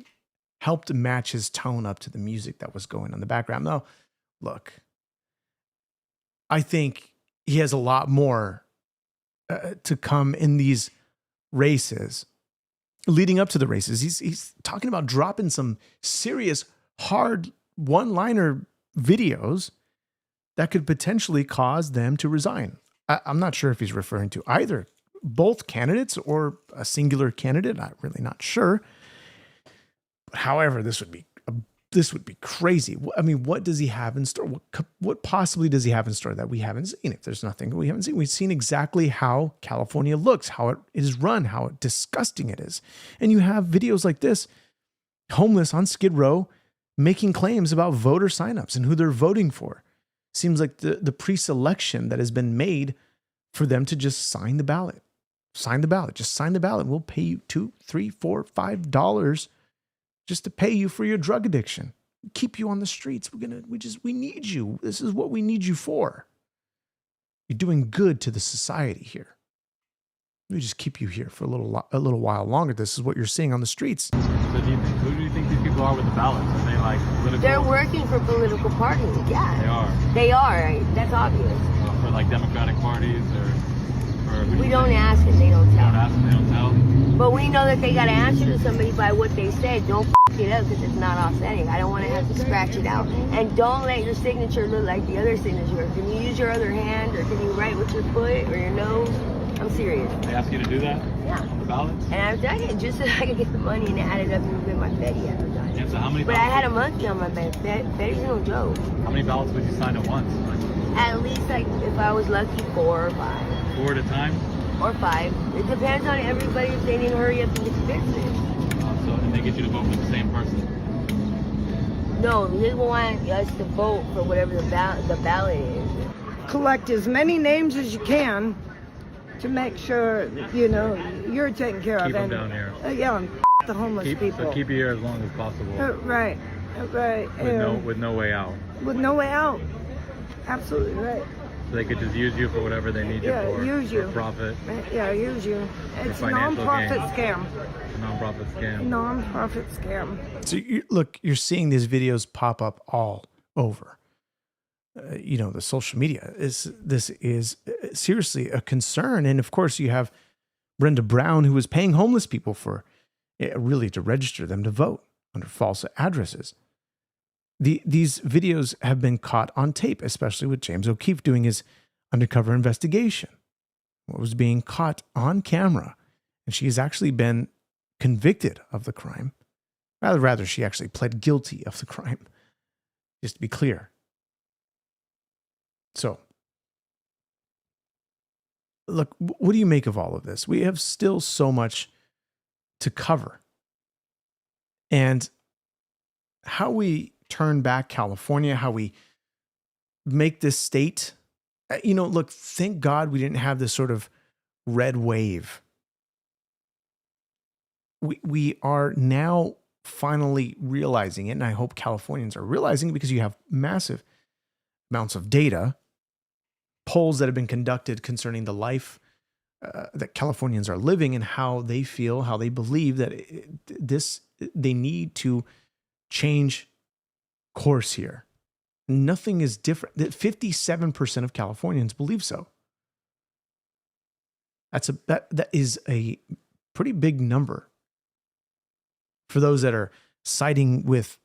helped match his tone up to the music that was going on in the background. Now, look, I think he has a lot more to come in these races, leading up to the races. He's talking about dropping some serious, hard one-liner videos that could potentially cause them to resign. I'm not sure if he's referring to either both candidates or a singular candidate. I'm really not sure. But however, this would be crazy. I mean, what does he have in store? What possibly does he have in store that we haven't seen? If there's nothing we haven't seen, we've seen exactly how California looks, how it is run, how disgusting it is. And you have videos like this, homeless on Skid Row, making claims about voter signups and who they're voting for. Seems like the pre-selection that has been made for them to just sign the ballot. Sign the ballot. Just sign the ballot. We'll pay you $2, $3, $4, $5 just to pay you for your drug addiction. Keep you on the streets. We need you. This is what we need you for. You're doing good to the society here. We just keep you here for a little while longer. This is what you're seeing on the streets. So who do you think these people are with the ballots? Are they like political? They're working for political parties, yeah. They are? They are, right? That's obvious. For like Democratic parties or we don't ask and they don't tell. We don't ask and they don't tell? But we know that they got to answer to somebody by what they said. Don't it up because it's not authentic. I don't want to have to scratch it out. And don't let your signature look like the other signature. Can you use your other hand, or can you write with your foot or your nose? I'm serious. They ask you to do that? Yeah. On the ballots? And I've done it just so I could get the money and add it up and get my Betty. I've done it. Yeah, so how many But I ballots? had a monthly on my Betty. Betty's no joke. How many ballots would you sign at once? At least, like, if I was lucky, 4 or 5. 4 at a time? Or 5. It depends on everybody if they need to hurry up and get to business. And they get you to vote for the same person? No, they want us to vote for whatever the ballot is. Collect as many names as you can to make sure, you know, you're taken care of. Keep them down here. Yeah, the homeless people. So keep you here as long as possible. Right, right. With no way out. With no way out. Absolutely right. So they could just use you for whatever they need you for. Use you. For profit. Yeah, use you. It's a financial non-profit gain. scam. Non-profit scam. Non-profit scam. So you're seeing these videos pop up all over. You know, the social media this is seriously a concern. And of course you have Brenda Brown, who was paying homeless people for really to register them to vote under false addresses. These videos have been caught on tape, especially with James O'Keefe doing his undercover investigation. What was being caught on camera, and she has actually been convicted of the crime. Rather, she actually pled guilty of the crime, just to be clear. So, look, what do you make of all of this? We have still so much to cover. And how we turn back California, how we make this state, you know, look, thank God we didn't have this sort of red wave. We are now finally realizing it, and I hope Californians are realizing it, because you have massive amounts of data, polls that have been conducted concerning the life that Californians are living and how they feel, how they believe that they need to change course here. Nothing is different. That 57% of Californians believe so. That is a pretty big number. For those that are siding with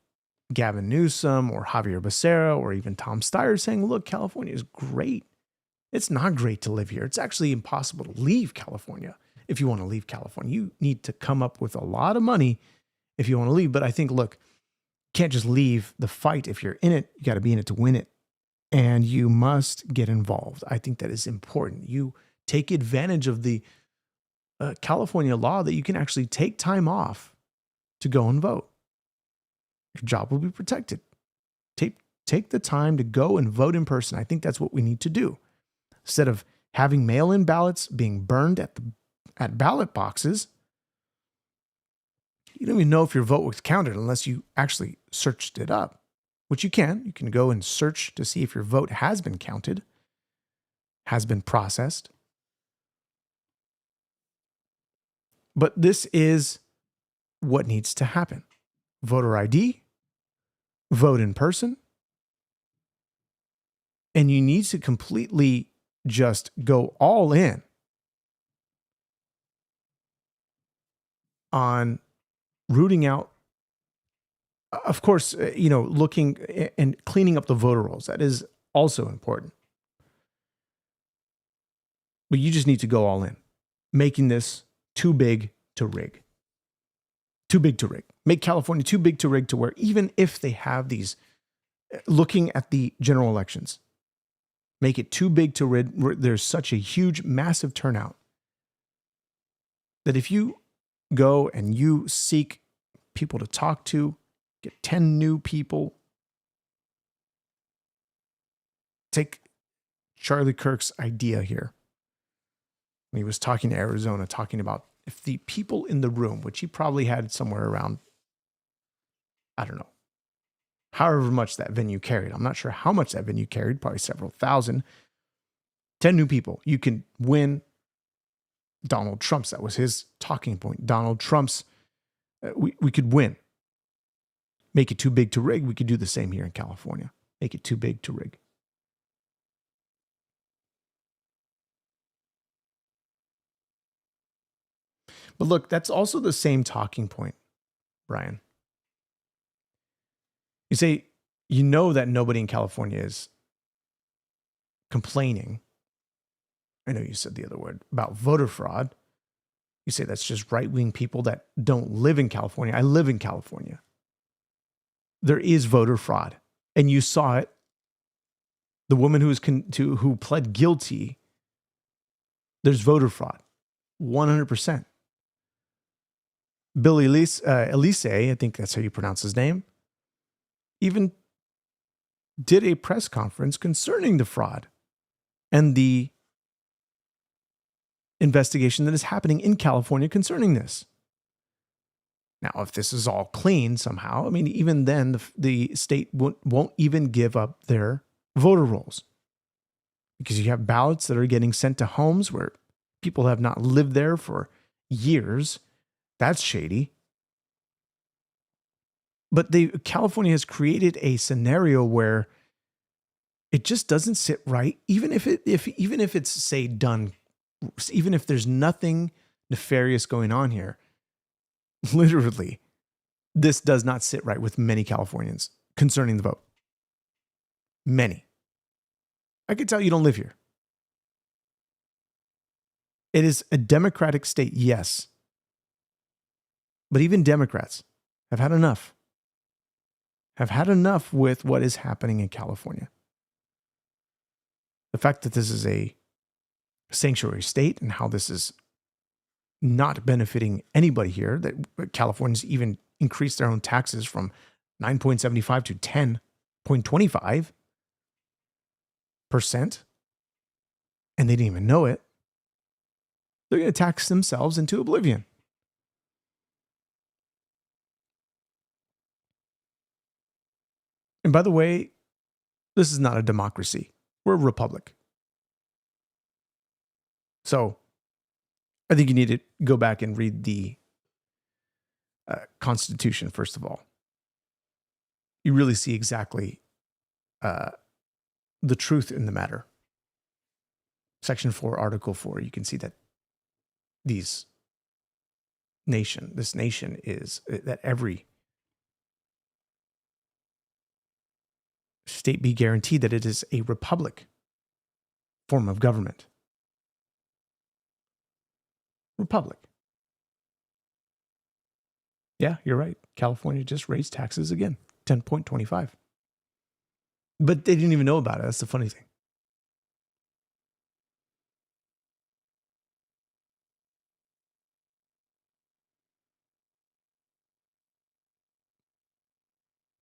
Gavin Newsom or Javier Becerra or even Tom Steyer saying, look, California is great. It's not great to live here. It's actually impossible to leave California. If you want to leave California, you need to come up with a lot of money if you want to leave. But I think, look, you can't just leave the fight. If you're in it, you got to be in it to win it. And you must get involved. I think that is important. You take advantage of the California law that you can actually take time off to go and vote. Your job will be protected. Take the time to go and vote in person. I think that's what we need to do. Instead of having mail-in ballots being burned at ballot boxes, you don't even know if your vote was counted unless you actually searched it up, which you can. You can go and search to see if your vote has been counted, has been processed. But this is what needs to happen. Voter ID, vote in person, and you need to completely just go all in on rooting out, of course, looking and cleaning up the voter rolls. That is also important. But you just need to go all in, making this too big to rig. Too big to rig. Make California too big to rig to where even if they have these, looking at the general elections, make it too big to rig. There's such a huge, massive turnout that if you go and you seek people to talk to, get 10 new people, take Charlie Kirk's idea here. When he was talking to Arizona, talking about if the people in the room, which he probably had somewhere around, I don't know, however much that venue carried. I'm not sure how much that venue carried, probably several thousand. 10 new people. You can win Donald Trump's. That was his talking point. Donald Trump's, we could win. Make it too big to rig. We could do the same here in California. Make it too big to rig. But look, that's also the same talking point, Brian. You say, you know that nobody in California is complaining. I know you said the other word about voter fraud. You say that's just right-wing people that don't live in California. I live in California. There is voter fraud, and you saw it. The woman who pled guilty, there's voter fraud, 100%. Bill Elise, I think that's how you pronounce his name, even did a press conference concerning the fraud and the investigation that is happening in California concerning this. Now, if this is all clean somehow, I mean, even then, the state won't even give up their voter rolls, because you have ballots that are getting sent to homes where people have not lived there for years. That's shady. But California has created a scenario where it just doesn't sit right, even if it's say done, even if there's nothing nefarious going on here. Literally, this does not sit right with many Californians concerning the vote. Many. I can tell you don't live here. It is a democratic state, yes. But even Democrats have had enough. Have had enough with what is happening in California. The fact that this is a sanctuary state and how this is not benefiting anybody here, that Californians even increased their own taxes from 9.75 to 10.25%, and they didn't even know it. They're going to tax themselves into oblivion. And by the way, this is not a democracy. We're a republic. So I think you need to go back and read the Constitution, first of all. You really see exactly the truth in the matter. Section 4, Article 4, you can see that this nation is, that every state be guaranteed that it is a republic form of government. Republic. Yeah, you're right. California just raised taxes again, 10.25. But they didn't even know about it. That's the funny thing.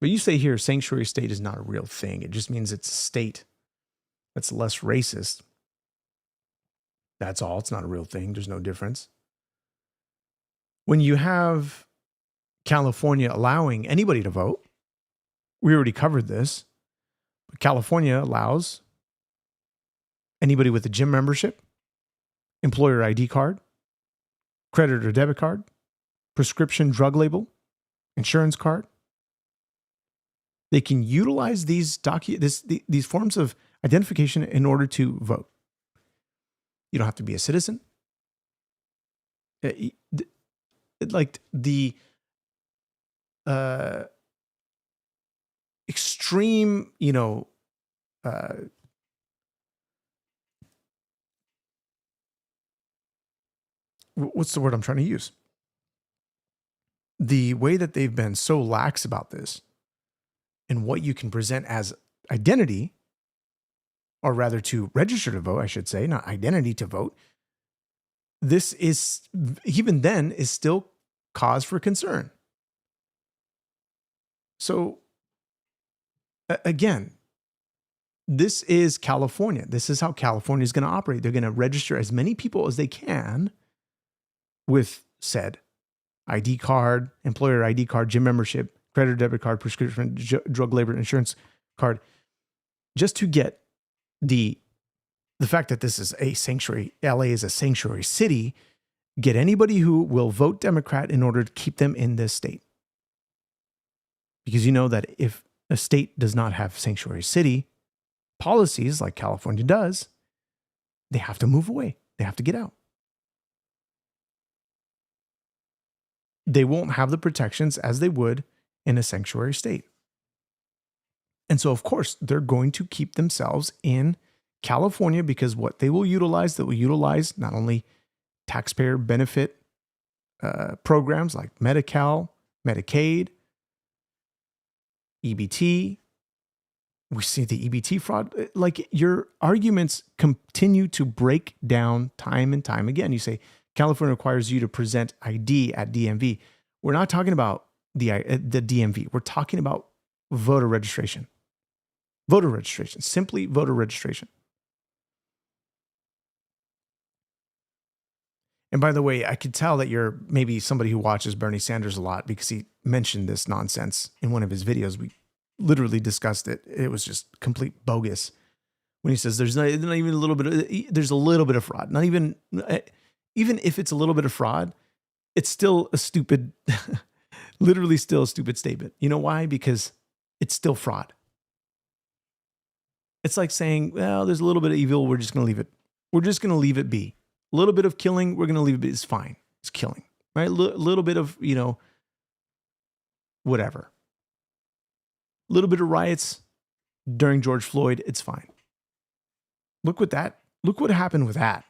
But you say here, sanctuary state is not a real thing. It just means it's a state that's less racist. That's all. It's not a real thing. There's no difference. When you have California allowing anybody to vote, we already covered this, but California allows anybody with a gym membership, employer ID card, credit or debit card, prescription drug label, insurance card. They can utilize these forms of identification in order to vote. You don't have to be a citizen. Like the extreme, what's the word I'm trying to use? The way that they've been so lax about this and what you can present as identity, or rather to register to vote, I should say, not identity to vote. This is, even then, is still cause for concern. So, again, this is California. This is how California is going to operate. They're going to register as many people as they can with said ID card, employer ID card, gym membership, credit or debit card, prescription drug labor insurance card, just to get the fact that this is a sanctuary, LA is a sanctuary city, get anybody who will vote Democrat in order to keep them in this state. Because you know that if a state does not have sanctuary city policies like California does, they have to move away. They have to get out. They won't have the protections as they would in a sanctuary state. And so, of course, they're going to keep themselves in California, because what they will utilize not only taxpayer benefit programs like Medi-Cal, Medicaid, EBT. We see the EBT fraud. Like, your arguments continue to break down time and time again. You say California requires you to present ID at DMV. We're not talking about the DMV. We're talking about voter registration. Voter registration, simply voter registration. And by the way, I could tell that you're maybe somebody who watches Bernie Sanders a lot because he mentioned this nonsense in one of his videos. We literally discussed it. It was just complete bogus when he says there's not even a little bit of, there's a little bit of fraud. Not even if it's a little bit of fraud, it's still a stupid, literally still a stupid statement. You know why? Because it's still fraud. It's like saying, well, there's a little bit of evil. We're just going to leave it. We're just going to leave it be. A little bit of killing, we're going to leave it be. It's fine. It's killing, right? A little bit of, whatever. A little bit of riots during George Floyd, it's fine. Look what happened with that.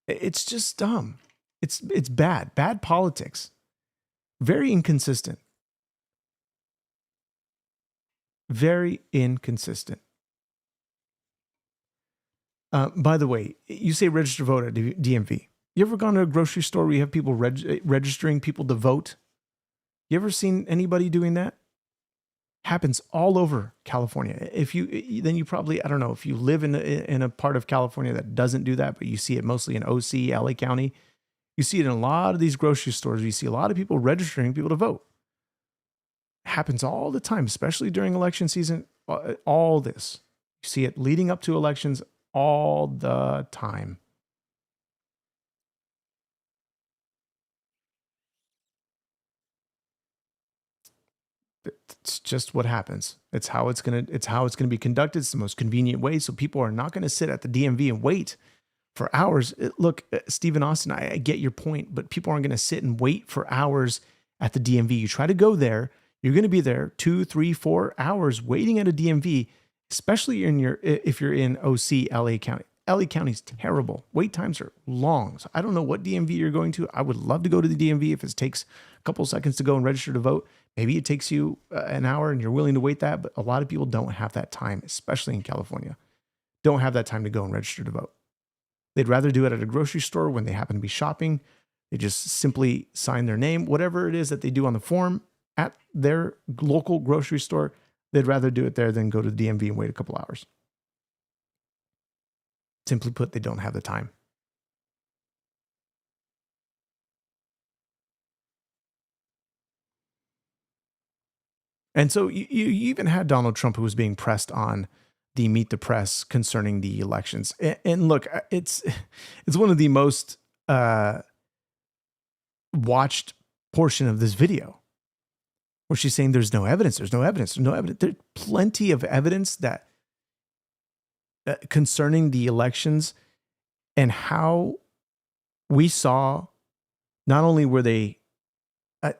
It's just dumb. It's bad politics. Very inconsistent. Very inconsistent. By the way, you say register vote at DMV. You ever gone to a grocery store where you have people registering people to vote? You ever seen anybody doing that? Happens all over California. Then you probably, I don't know, if you live in a part of California that doesn't do that, but you see it mostly in OC, LA County. You see it in a lot of these grocery stores. You see a lot of people registering people to vote. Happens all the time, especially during election season. All this. You see it leading up to elections all the time. It's just what happens. It's how it's gonna be conducted. It's the most convenient way. So people are not going to sit at the DMV and wait for hours. Look, Stephen Austin, I get your point, but people aren't going to sit and wait for hours at the DMV. You try to go there, you're going to be there 2, 3, 4 hours waiting at a DMV, especially if you're in OC, LA County. LA County is terrible. Wait times are long. So I don't know what DMV you're going to. I would love to go to the DMV if it takes a couple seconds to go and register to vote. Maybe it takes you an hour and you're willing to wait that, but a lot of people don't have that time, especially in California. Don't have that time to go and register to vote. They'd rather do it at a grocery store when they happen to be shopping. They just simply sign their name, whatever it is that they do on the form at their local grocery store. They'd rather do it there than go to the DMV and wait a couple hours. Simply put, they don't have the time. And so you even had Donald Trump, who was being pressed on the Meet the Press concerning the elections. And look, it's one of the most watched portion of this video, where she's saying there's no evidence. There's There's plenty of evidence that concerning the elections and how we saw not only were they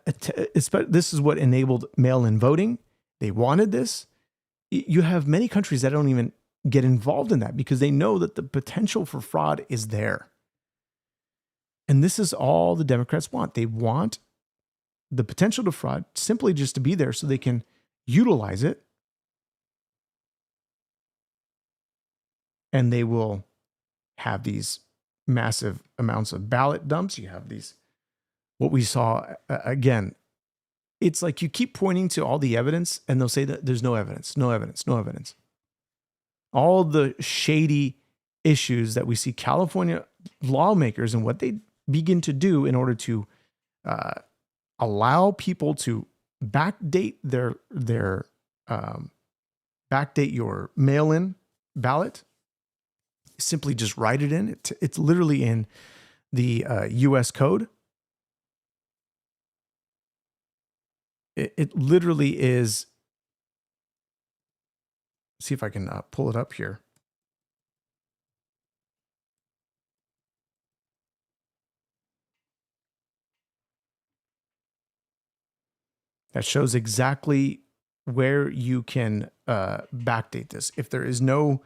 this is what enabled mail-in voting. They wanted this. You have many countries that don't even get involved in that because they know that the potential for fraud is there. And this is all the Democrats want. They want the potential to fraud simply just to be there so they can utilize it. And they will have these massive amounts of ballot dumps. You have these, what we saw again, it's like you keep pointing to all the evidence and they'll say that there's no evidence. All the shady issues that we see California lawmakers and what they begin to do in order to allow people to backdate backdate your mail-in ballot. Simply just write it in. It's literally in the U.S. code. It literally is. See if I can pull it up here. That shows exactly where you can backdate this. If there is no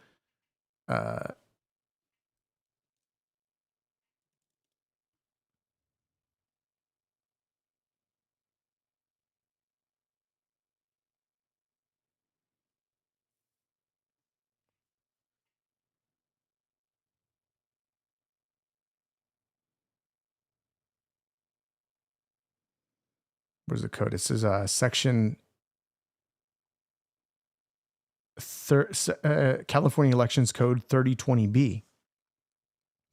where's the code? It says section California Elections Code 3020B,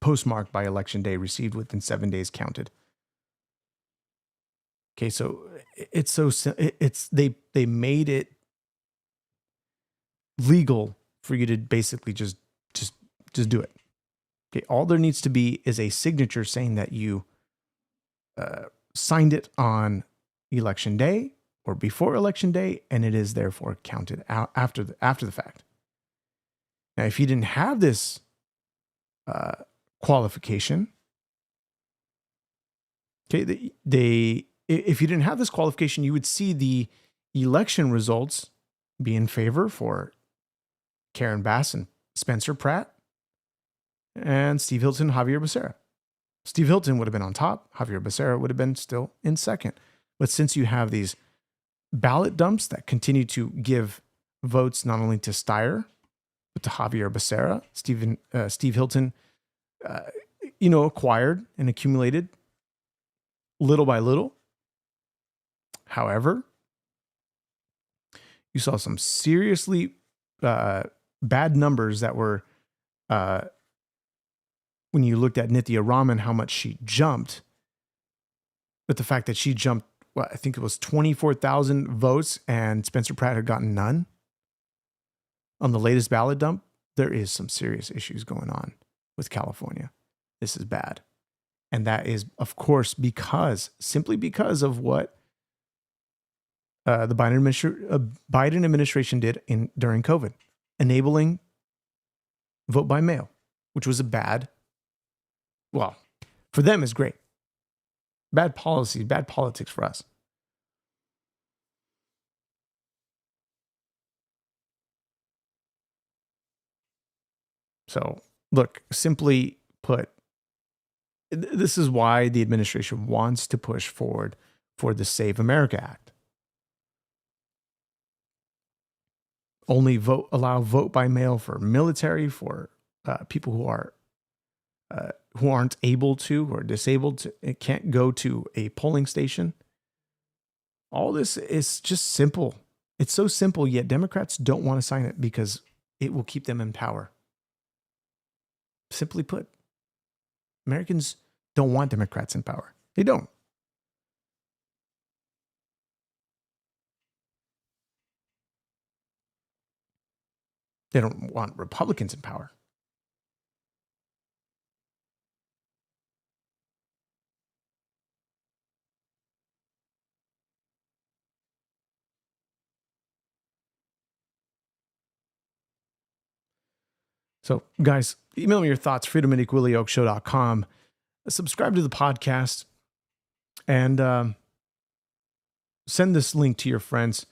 postmarked by election day, received within 7 days, counted. Okay, so they made it legal for you to basically just do it. Okay, all there needs to be is a signature saying that you signed it on election day or before election day, and it is therefore counted out after the fact. Now, if you didn't have this qualification, okay, if you didn't have this qualification, you would see the election results be in favor for Karen Bass and Spencer Pratt and Steve Hilton, Javier Becerra. Steve Hilton would have been on top. Javier Becerra would have been still in second. But since you have these ballot dumps that continue to give votes not only to Steyer, but to Javier Becerra, Steve Hilton, acquired and accumulated little by little. However, you saw some seriously bad numbers that were, when you looked at Nithya Raman, how much she jumped, but the fact that she jumped, I think it was 24,000 votes and Spencer Pratt had gotten none on the latest ballot dump, there is some serious issues going on with California. This is bad. And that is, of course, simply because of what the Biden administration did during COVID, enabling vote by mail, which was for them is great. Bad policy, bad politics for us. So, look, simply put, this is why the administration wants to push forward for the Save America Act. Only allow vote by mail for military, for people who aren't able to, or disabled, can't go to a polling station. All this is just simple. It's so simple, yet Democrats don't want to sign it because it will keep them in power. Simply put, Americans don't want Democrats in power. They don't. They don't want Republicans in power. So, guys, email me your thoughts, freedom@equallyoakeshow.com. Subscribe to the podcast and send this link to your friends.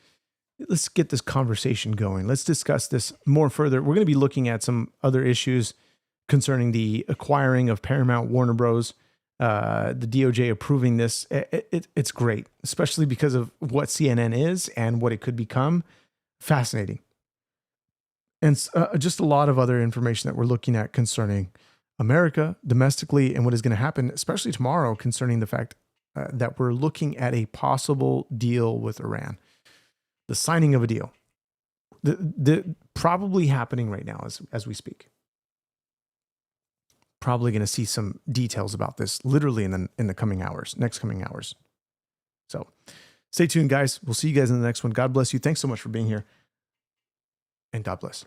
Let's get this conversation going. Let's discuss this more further. We're going to be looking at some other issues concerning the acquiring of Paramount Warner Bros., the DOJ approving this. It's great, especially because of what CNN is and what it could become. Fascinating. And just a lot of other information that we're looking at concerning America domestically and what is going to happen, especially tomorrow, concerning the fact that we're looking at a possible deal with Iran. The signing of a deal. The probably happening right now as we speak. Probably going to see some details about this literally in the next coming hours. So stay tuned, guys. We'll see you guys in the next one. God bless you. Thanks so much for being here. And God bless.